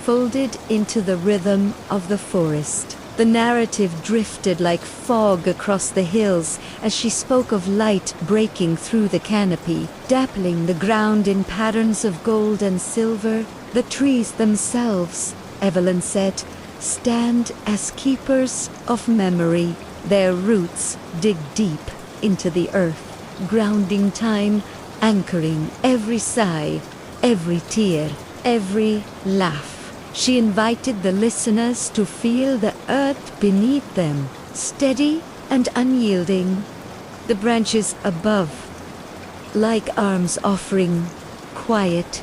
folded into the rhythm of the forest." The narrative drifted like fog across the hills as she spoke of light breaking through the canopy, dappling the ground in patterns of gold and silver. "The trees themselves," Evelyn said, "stand as keepers of memory. Their roots dig deep into the earth, grounding time, anchoring every sigh, every tear, every laugh." She invited the listeners to feel the earth beneath them, steady and unyielding, the branches above, like arms offering quiet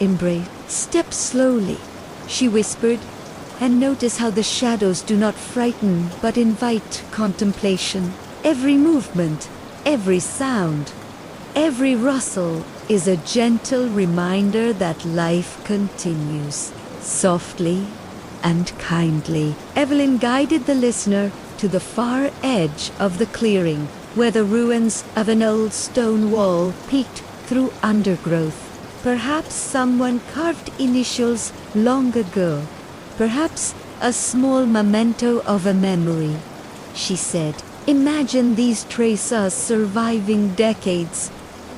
embrace. "Step slowly," she whispered, "and notice how the shadows do not frighten but invite contemplation. Every movement, every sound, every rustle is a gentle reminder that life continues." Softly and kindly, Evelyn guided the listener to the far edge of the clearing, where the ruins of an old stone wall peeked through undergrowth. Perhaps someone carved initials long ago, perhaps a small memento of a memory. She said, "Imagine these traces surviving decades,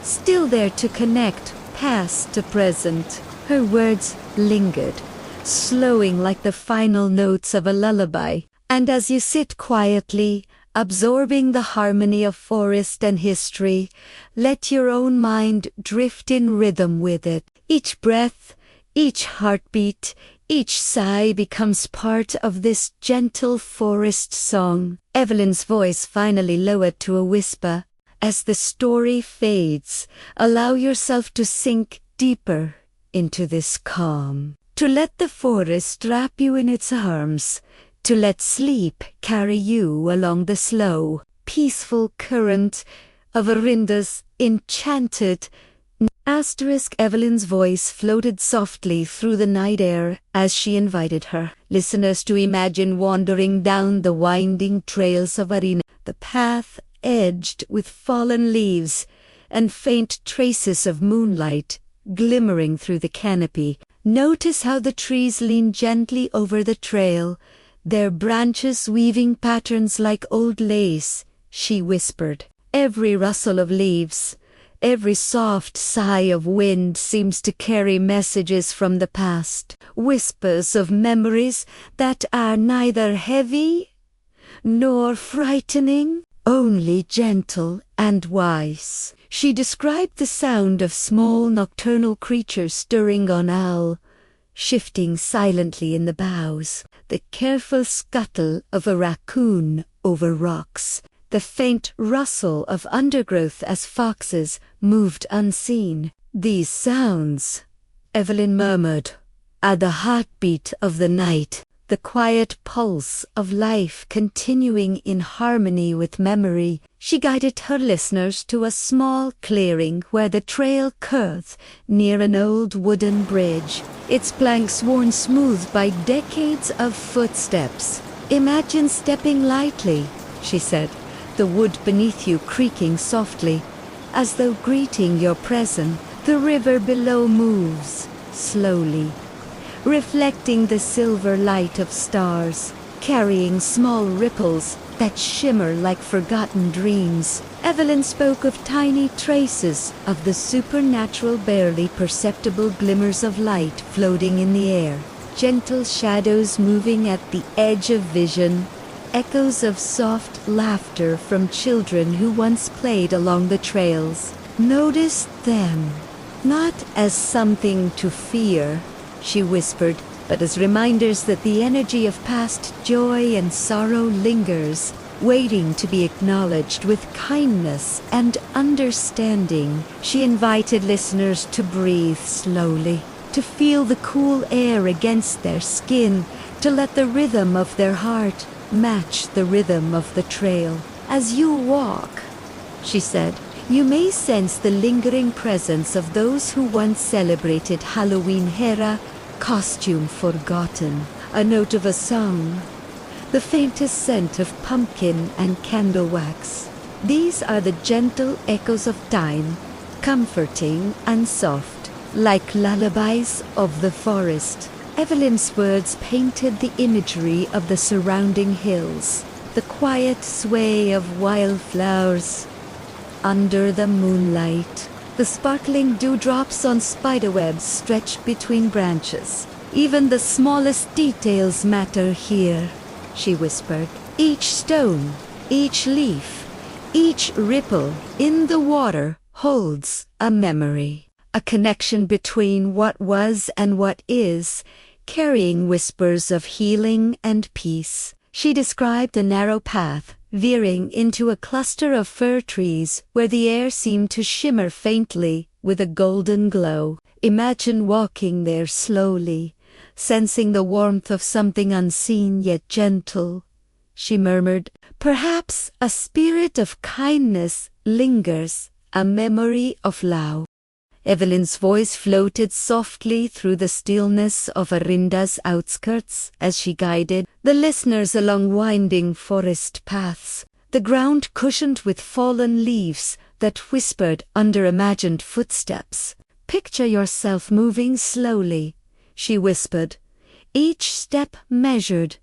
still there to connect past to present." Her words lingered, slowing like the final notes of a lullaby. And as you sit quietly, absorbing the harmony of forest and history, let your own mind drift in rhythm with it. Each breath, each heartbeat, each sigh becomes part of this gentle forest song. Evelyn's voice finally lowered to a whisper. "As the story fades, allow yourself to sink deeper into this calm. To let the forest wrap you in its arms, to let sleep carry you along the slow, peaceful current of Orinda's enchanted." Evelyn's voice floated softly through the night air as she invited her listeners to imagine wandering down the winding trails of Orinda, the path edged with fallen leaves and faint traces of moonlight glimmering through the canopy. Notice how the trees lean gently over the trail, their branches weaving patterns like old lace, she whispered. Every rustle of leaves, every soft sigh of wind seems to carry messages from the past, whispers of memories that are neither heavy nor frightening, only gentle and wise. She described the sound of small nocturnal creatures stirring on owl, shifting silently in the boughs, the careful scuttle of a raccoon over rocks, the faint rustle of undergrowth as foxes moved unseen. "These sounds," Evelyn murmured, "are the heartbeat of the night, the quiet pulse of life continuing in harmony with memory." She guided her listeners to a small clearing where the trail curved near an old wooden bridge, its planks worn smooth by decades of footsteps. "Imagine stepping lightly," she said, "the wood beneath you creaking softly, as though greeting your presence. The river below moves slowly, reflecting the silver light of stars, carrying small ripples that shimmer like forgotten dreams. Evelyn spoke of tiny traces of the supernatural, barely perceptible glimmers of light floating in the air, gentle shadows moving at the edge of vision, echoes of soft laughter from children who once played along the trails. Notice them, not as something to fear, she whispered, but as reminders that the energy of past joy and sorrow lingers, waiting to be acknowledged with kindness and understanding. She invited listeners to breathe slowly, to feel the cool air against their skin, to let the rhythm of their heart match the rhythm of the trail. As you walk, she said, you may sense the lingering presence of those who once celebrated Halloween Hera, costume forgotten, a note of a song, the faintest scent of pumpkin and candle wax. These are the gentle echoes of time, comforting and soft, like lullabies of the forest. Evelyn's words painted the imagery of the surrounding hills, the quiet sway of wildflowers under the moonlight, the sparkling dewdrops on spiderwebs stretched between branches. Even the smallest details matter here, she whispered. Each stone, each leaf, each ripple in the water holds a memory, a connection between what was and what is, carrying whispers of healing and peace. She described a narrow path veering into a cluster of fir trees where the air seemed to shimmer faintly with a golden glow. Imagine walking there slowly, sensing the warmth of something unseen yet gentle, she murmured. Perhaps a spirit of kindness lingers, a memory of love. Evelyn's voice floated softly through the stillness of Orinda's outskirts as she guided the listeners along winding forest paths, the ground cushioned with fallen leaves that whispered under imagined footsteps. Picture yourself moving slowly, she whispered, each step measured,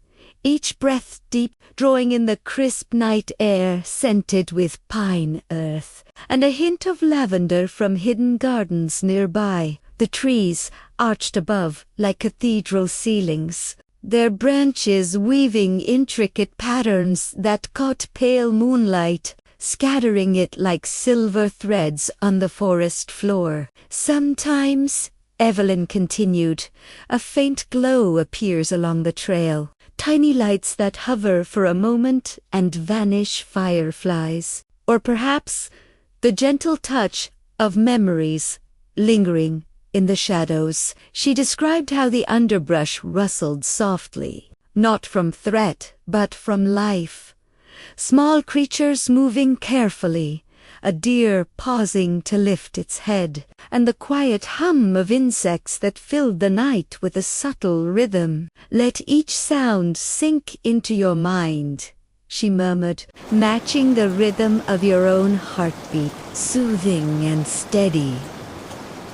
each breath deep, drawing in the crisp night air scented with pine earth and a hint of lavender from hidden gardens nearby. The trees arched above like cathedral ceilings, their branches weaving intricate patterns that caught pale moonlight, scattering it like silver threads on the forest floor. Sometimes, Evelyn continued, a faint glow appears along the trail. Tiny lights that hover for a moment and vanish, fireflies. Or perhaps the gentle touch of memories lingering in the shadows. She described how the underbrush rustled softly, not from threat, but from life. Small creatures moving carefully, a deer pausing to lift its head, and the quiet hum of insects that filled the night with a subtle rhythm. Let each sound sink into your mind, she murmured, matching the rhythm of your own heartbeat, soothing and steady.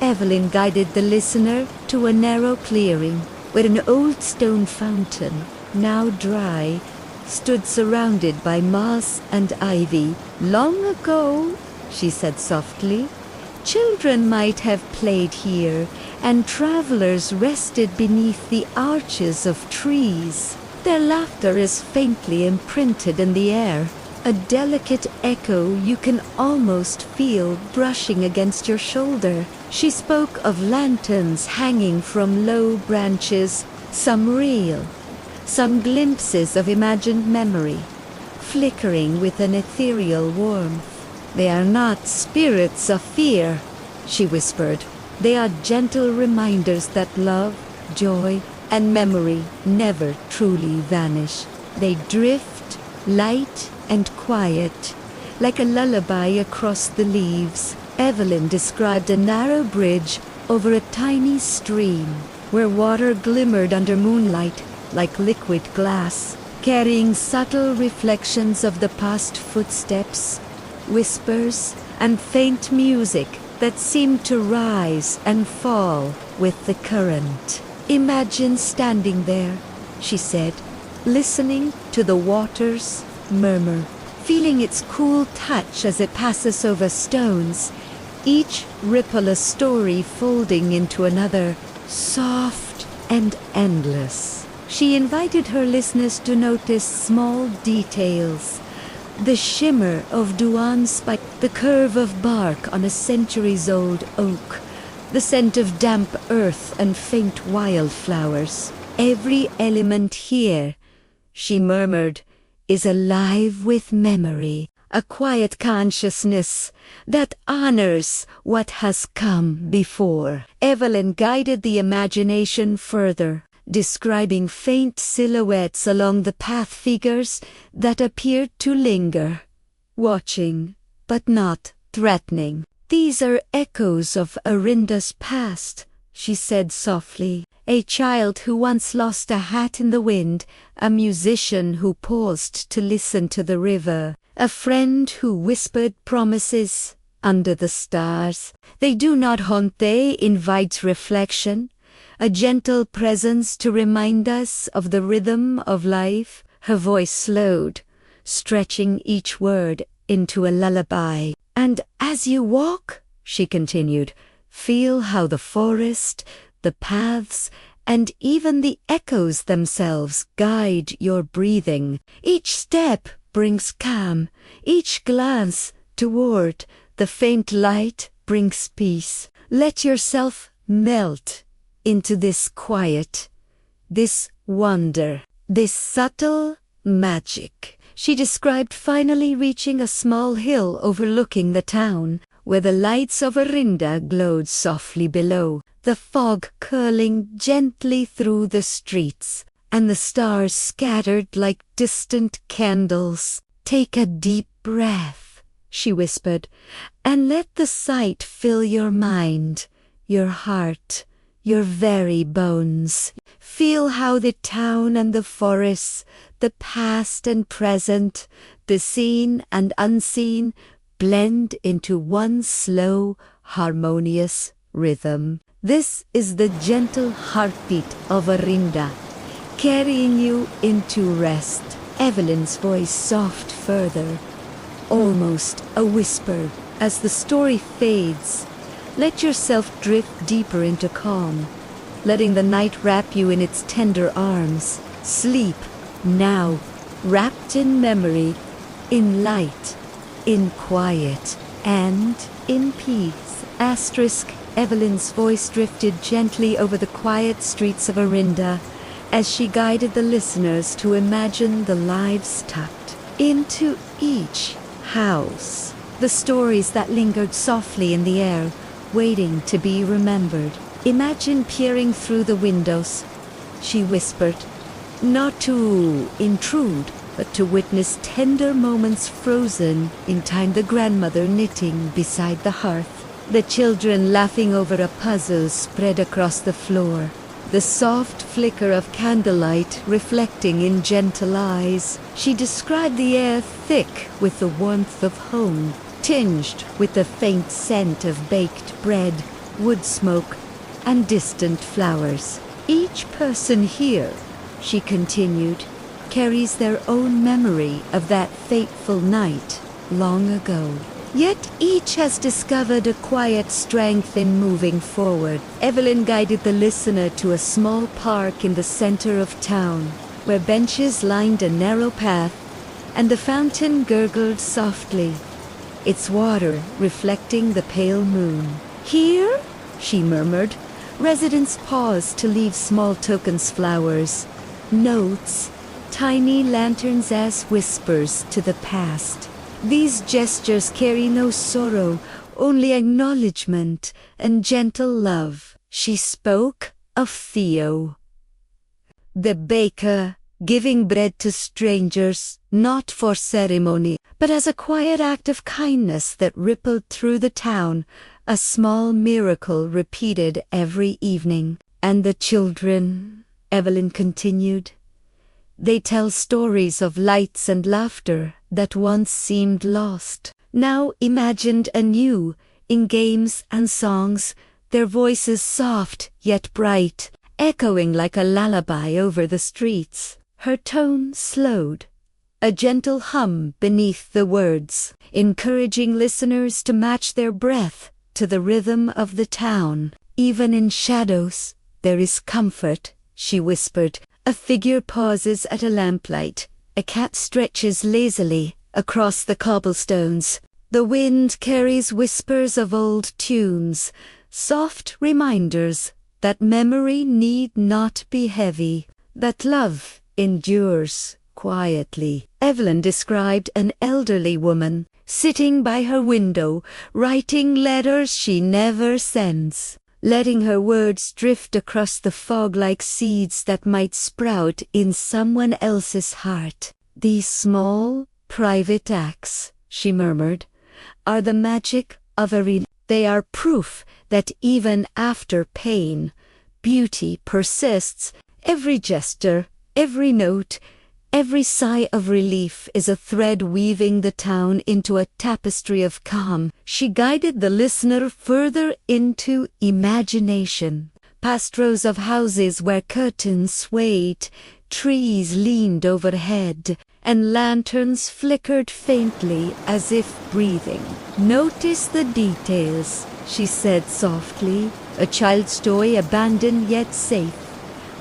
Evelyn guided the listener to a narrow clearing where an old stone fountain, now dry, stood surrounded by moss and ivy. Long ago, she said softly, children might have played here, and travelers rested beneath the arches of trees. Their laughter is faintly imprinted in the air, a delicate echo you can almost feel brushing against your shoulder. She spoke of lanterns hanging from low branches, some real, some glimpses of imagined memory, flickering with an ethereal warmth. They are not spirits of fear, she whispered. They are gentle reminders that love, joy, and memory never truly vanish. They drift, light and quiet, like a lullaby across the leaves. Evelyn described a narrow bridge over a tiny stream, where water glimmered under moonlight like liquid glass, carrying subtle reflections of the past footsteps, whispers, and faint music that seemed to rise and fall with the current. Imagine standing there, she said, listening to the waters, murmur, feeling its cool touch as it passes over stones, each ripple a story folding into another, soft and endless. She invited her listeners to notice small details: the shimmer of Duan spike, the curve of bark on a centuries-old oak, the scent of damp earth and faint wildflowers. Every element here, she murmured, is alive with memory, a quiet consciousness that honors what has come before. Evelyn guided the imagination further, describing faint silhouettes along the path, figures that appeared to linger, watching but not threatening. "These are echoes of Orinda's past," she said softly. "A child who once lost a hat in the wind, a musician who paused to listen to the river, a friend who whispered promises under the stars. They do not haunt, they invite reflection, a gentle presence to remind us of the rhythm of life." Her voice slowed, stretching each word into a lullaby. "And as you walk," she continued, "feel how the forest, the paths, and even the echoes themselves guide your breathing. Each step brings calm, each glance toward the faint light brings peace. Let yourself melt into this quiet, this wonder, this subtle magic." She described finally reaching a small hill overlooking the town, where the lights of Orinda glowed softly below, the fog curling gently through the streets, and the stars scattered like distant candles. "Take a deep breath," she whispered, "and let the sight fill your mind, your heart, your very bones. Feel how the town and the forests, the past and present, the seen and unseen, blend into one slow, harmonious rhythm. This is the gentle heartbeat of Orinda, carrying you into rest." Evelyn's voice soft further, almost a whisper. "As the story fades, let yourself drift deeper into calm, letting the night wrap you in its tender arms. Sleep now, wrapped in memory, in light, in quiet, and in peace." Evelyn's voice drifted gently over the quiet streets of Orinda as she guided the listeners to imagine the lives tucked into each house, the stories that lingered softly in the air, waiting to be remembered. "Imagine peering through the windows," she whispered, "not to intrude, but to witness tender moments frozen in time, the grandmother knitting beside the hearth, the children laughing over a puzzle spread across the floor, the soft flicker of candlelight reflecting in gentle eyes." She described the air thick with the warmth of home, tinged with the faint scent of baked bread, wood smoke, and distant flowers. "Each person here," she continued, "carries their own memory of that fateful night long ago. Yet each has discovered a quiet strength in moving forward." Evelyn guided the listener to a small park in the center of town, where benches lined a narrow path, and the fountain gurgled softly, its water reflecting the pale moon. "Here," she murmured, residents paused to leave small tokens, flowers, notes, tiny lanterns as whispers to the past. These gestures carry no sorrow, only acknowledgement and gentle love. She spoke of Theo, the baker, giving bread to strangers, not for ceremony, but as a quiet act of kindness that rippled through the town, a small miracle repeated every evening. "And the children," Evelyn continued, "they tell stories of lights and laughter that once seemed lost, now imagined anew in games and songs, their voices soft yet bright, echoing like a lullaby over the streets." Her tone slowed, a gentle hum beneath the words, encouraging listeners to match their breath to the rhythm of the town. Even in shadows, there is comfort, she whispered. A figure pauses at a lamplight. A cat stretches lazily across the cobblestones. The wind carries whispers of old tunes, soft reminders that memory need not be heavy, that love endures quietly. Evelyn described an elderly woman sitting by her window, writing letters she never sends, letting her words drift across the fog like seeds that might sprout in someone else's heart. These small, private acts, she murmured, are the magic of Orinda. They are proof that even after pain, beauty persists. Every gesture, every note, every sigh of relief is a thread weaving the town into a tapestry of calm. She guided the listener further into imagination, past rows of houses where curtains swayed, trees leaned overhead, and lanterns flickered faintly as if breathing. Notice the details, she said softly, a child's toy abandoned yet safe.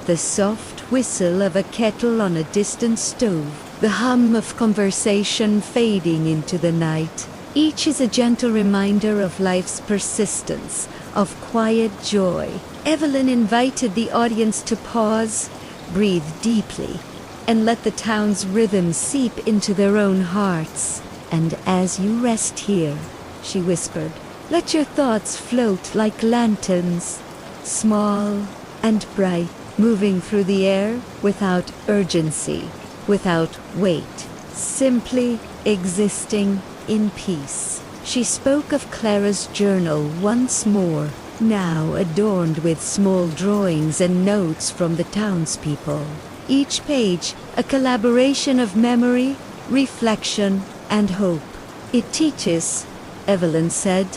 The soft whistle of a kettle on a distant stove, the hum of conversation fading into the night. Each is a gentle reminder of life's persistence, of quiet joy. Evelyn invited the audience to pause, breathe deeply, and let the town's rhythm seep into their own hearts. And as you rest here, she whispered, let your thoughts float like lanterns, small and bright, moving through the air without urgency, without weight, simply existing in peace. She spoke of Clara's journal once more, now adorned with small drawings and notes from the townspeople. Each page a collaboration of memory, reflection, and hope. It teaches, Evelyn said,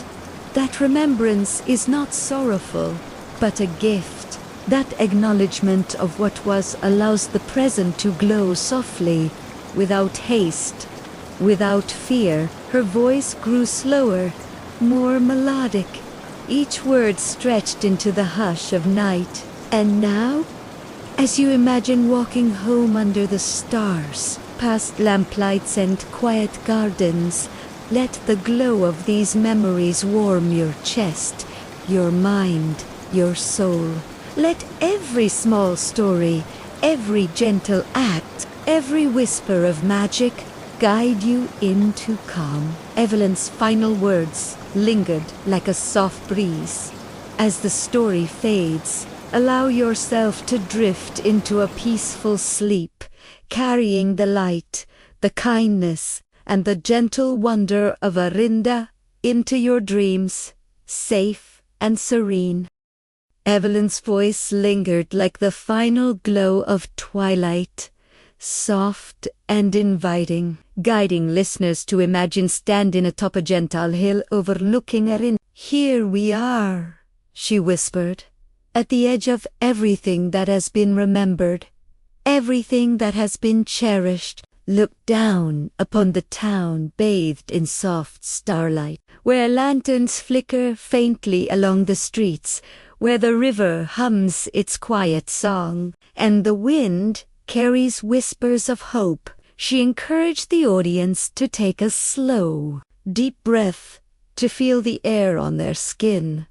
that remembrance is not sorrowful, but a gift. That acknowledgement of what was allows the present to glow softly, without haste, without fear. Her voice grew slower, more melodic, each word stretched into the hush of night. And now, as you imagine walking home under the stars, past lamplights and quiet gardens, let the glow of these memories warm your chest, your mind, your soul. Let every small story, every gentle act, every whisper of magic guide you into calm. Evelyn's final words lingered like a soft breeze. As the story fades, allow yourself to drift into a peaceful sleep, carrying the light, the kindness, and the gentle wonder of Orinda into your dreams, safe and serene. Evelyn's voice lingered like the final glow of twilight, soft and inviting, guiding listeners to imagine standing atop a gentle hill overlooking Orinda. Here we are, she whispered, at the edge of everything that has been remembered, everything that has been cherished. Look down upon the town bathed in soft starlight, where lanterns flicker faintly along the streets, where the river hums its quiet song, and the wind carries whispers of hope. She encouraged the audience to take a slow, deep breath, to feel the air on their skin,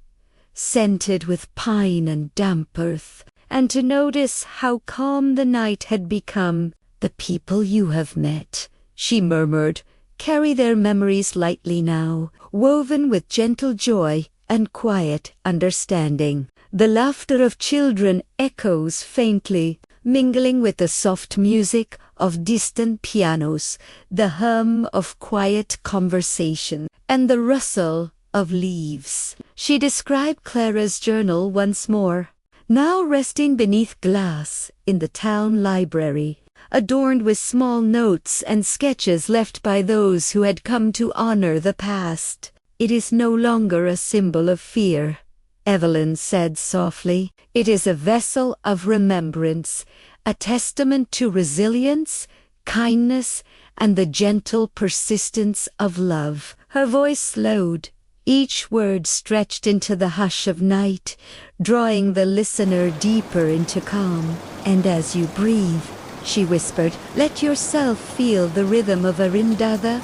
scented with pine and damp earth, and to notice how calm the night had become. The people you have met, she murmured, carry their memories lightly now, woven with gentle joy and quiet understanding. The laughter of children echoes faintly, mingling with the soft music of distant pianos, the hum of quiet conversation, and the rustle of leaves. She described Clara's journal once more, now resting beneath glass in the town library, adorned with small notes and sketches left by those who had come to honor the past. It is no longer a symbol of fear, Evelyn said softly. It is a vessel of remembrance, a testament to resilience, kindness, and the gentle persistence of love. Her voice slowed, each word stretched into the hush of night, drawing the listener deeper into calm. And as you breathe, she whispered, let yourself feel the rhythm of Orinda, the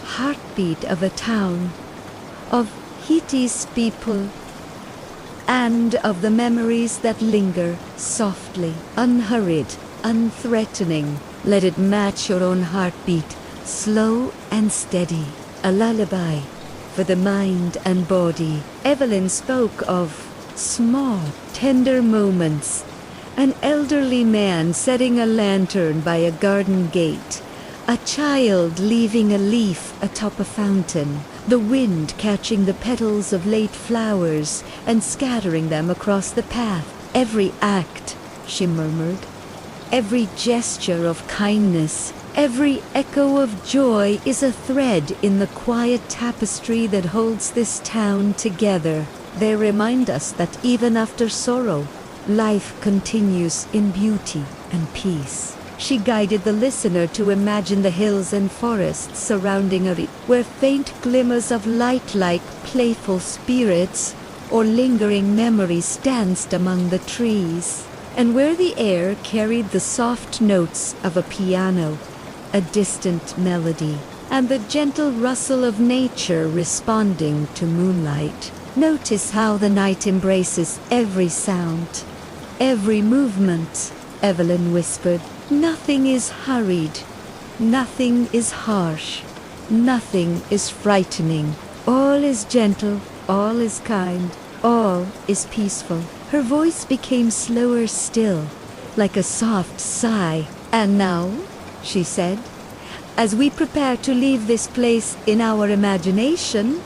heartbeat of a town, of Haiti's people, and of the memories that linger softly, unhurried, unthreatening. Let it match your own heartbeat, slow and steady. A lullaby for the mind and body. Evelyn spoke of small, tender moments. An elderly man setting a lantern by a garden gate. A child leaving a leaf atop a fountain. The wind catching the petals of late flowers and scattering them across the path. Every act, she murmured. Every gesture of kindness, every echo of joy is a thread in the quiet tapestry that holds this town together. They remind us that even after sorrow, life continues in beauty and peace. She guided the listener to imagine the hills and forests surrounding her, where faint glimmers of light like playful spirits or lingering memories danced among the trees, and where the air carried the soft notes of a piano, a distant melody, and the gentle rustle of nature responding to moonlight. Notice how the night embraces every sound, every movement, Evelyn whispered. Nothing is hurried, nothing is harsh, nothing is frightening. All is gentle, all is kind, all is peaceful. Her voice became slower still, like a soft sigh. And now, she said, as we prepare to leave this place in our imagination,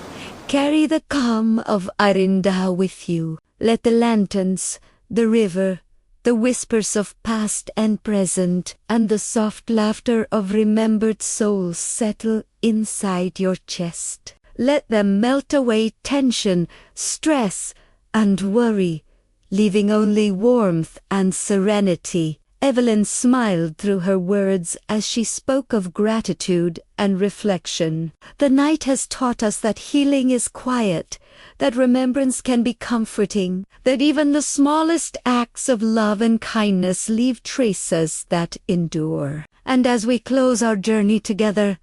carry the calm of Orinda with you. Let the lanterns, the river, the whispers of past and present, and the soft laughter of remembered souls settle inside your chest. Let them melt away tension, stress, and worry, leaving only warmth and serenity. Evelyn smiled through her words as she spoke of gratitude and reflection. The night has taught us that healing is quiet, that remembrance can be comforting, that even the smallest acts of love and kindness leave traces that endure. And as we close our journey together,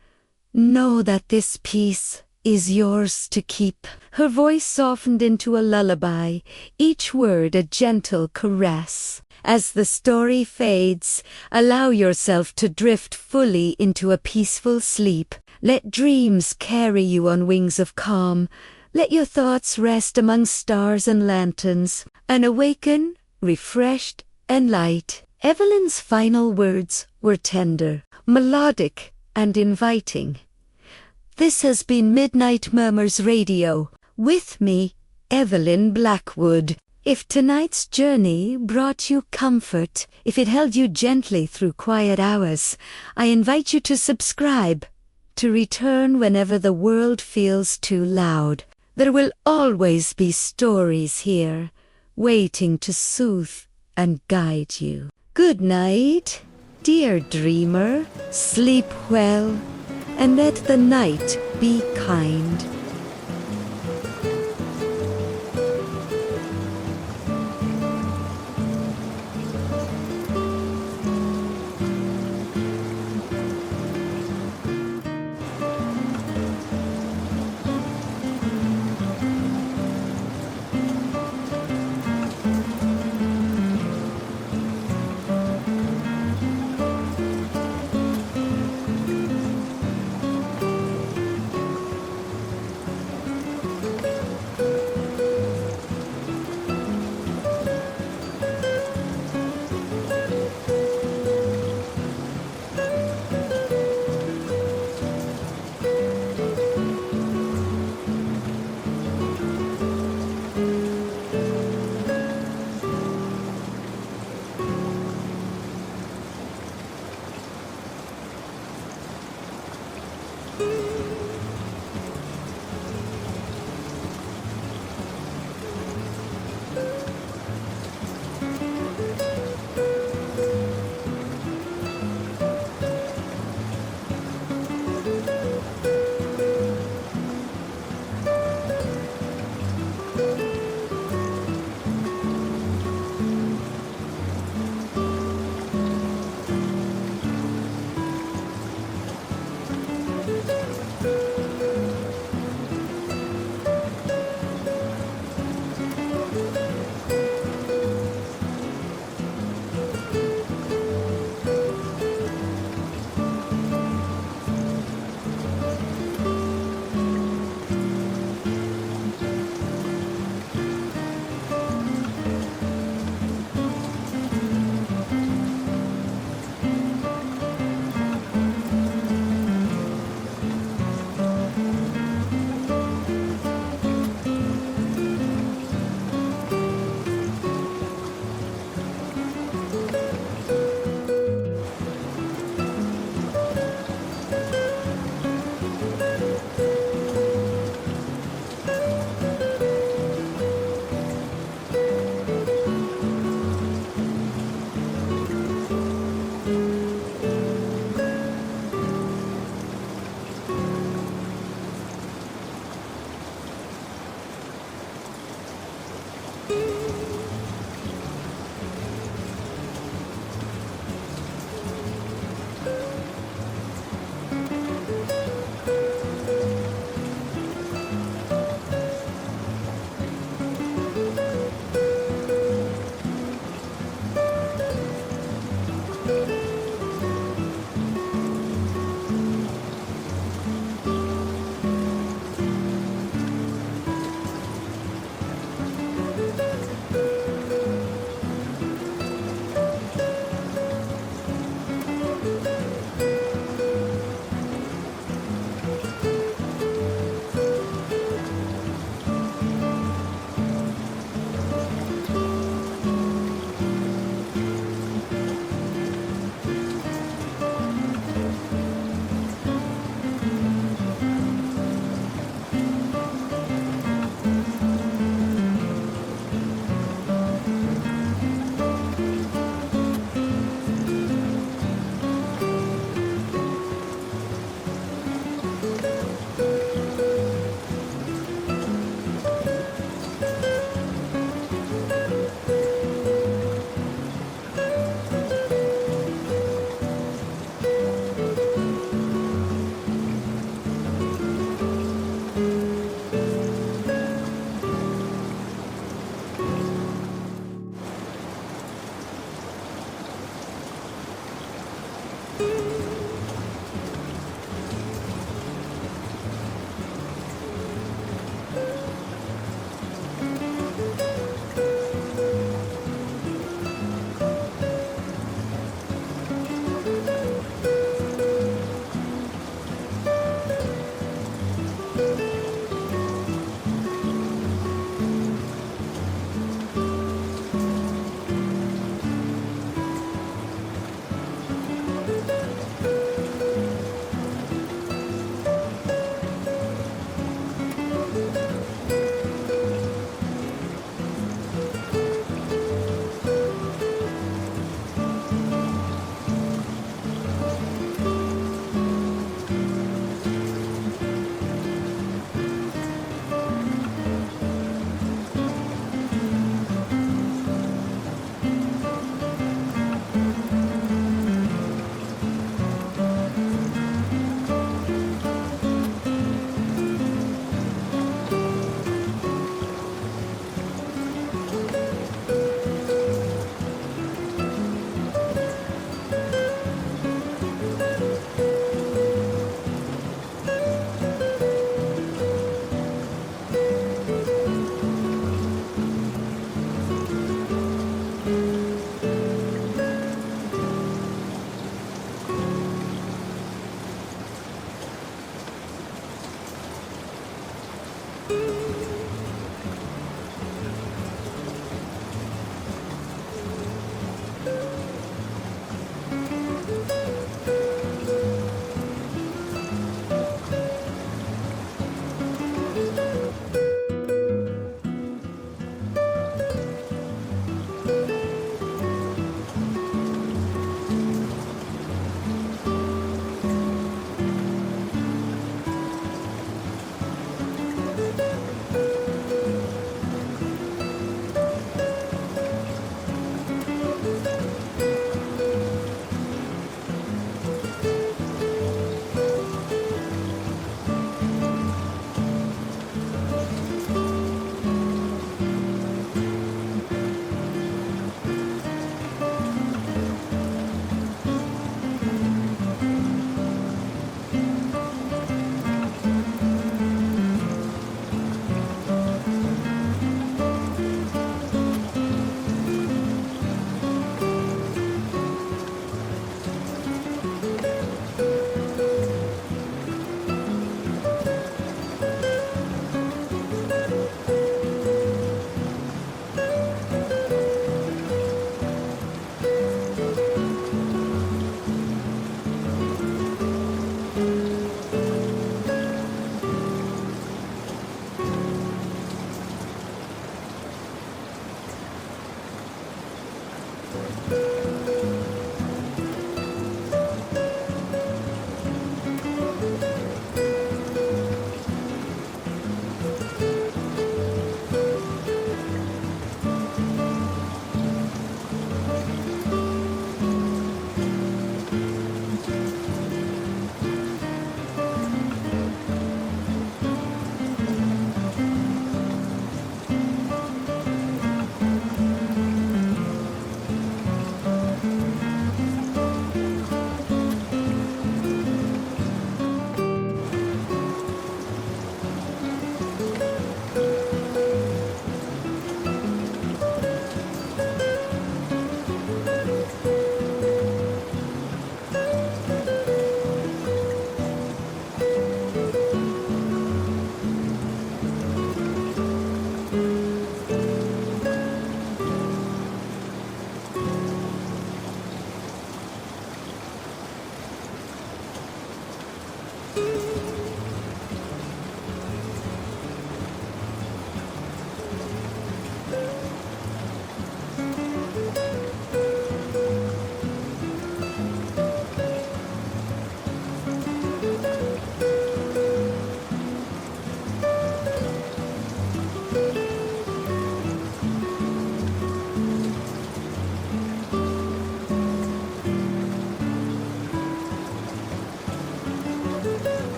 know that this peace is yours to keep. Her voice softened into a lullaby, each word a gentle caress. As the story fades, allow yourself to drift fully into a peaceful sleep. Let dreams carry you on wings of calm. Let your thoughts rest among stars and lanterns, and awaken, refreshed and light. Evelyn's final words were tender, melodic, and inviting. This has been Midnight Murmurs Radio. With me, Evelyn Blackwood. If tonight's journey brought you comfort, if it held you gently through quiet hours, I invite you to subscribe, to return whenever the world feels too loud. There will always be stories here, waiting to soothe and guide you. Good night, dear dreamer. Sleep well, and let the night be kind.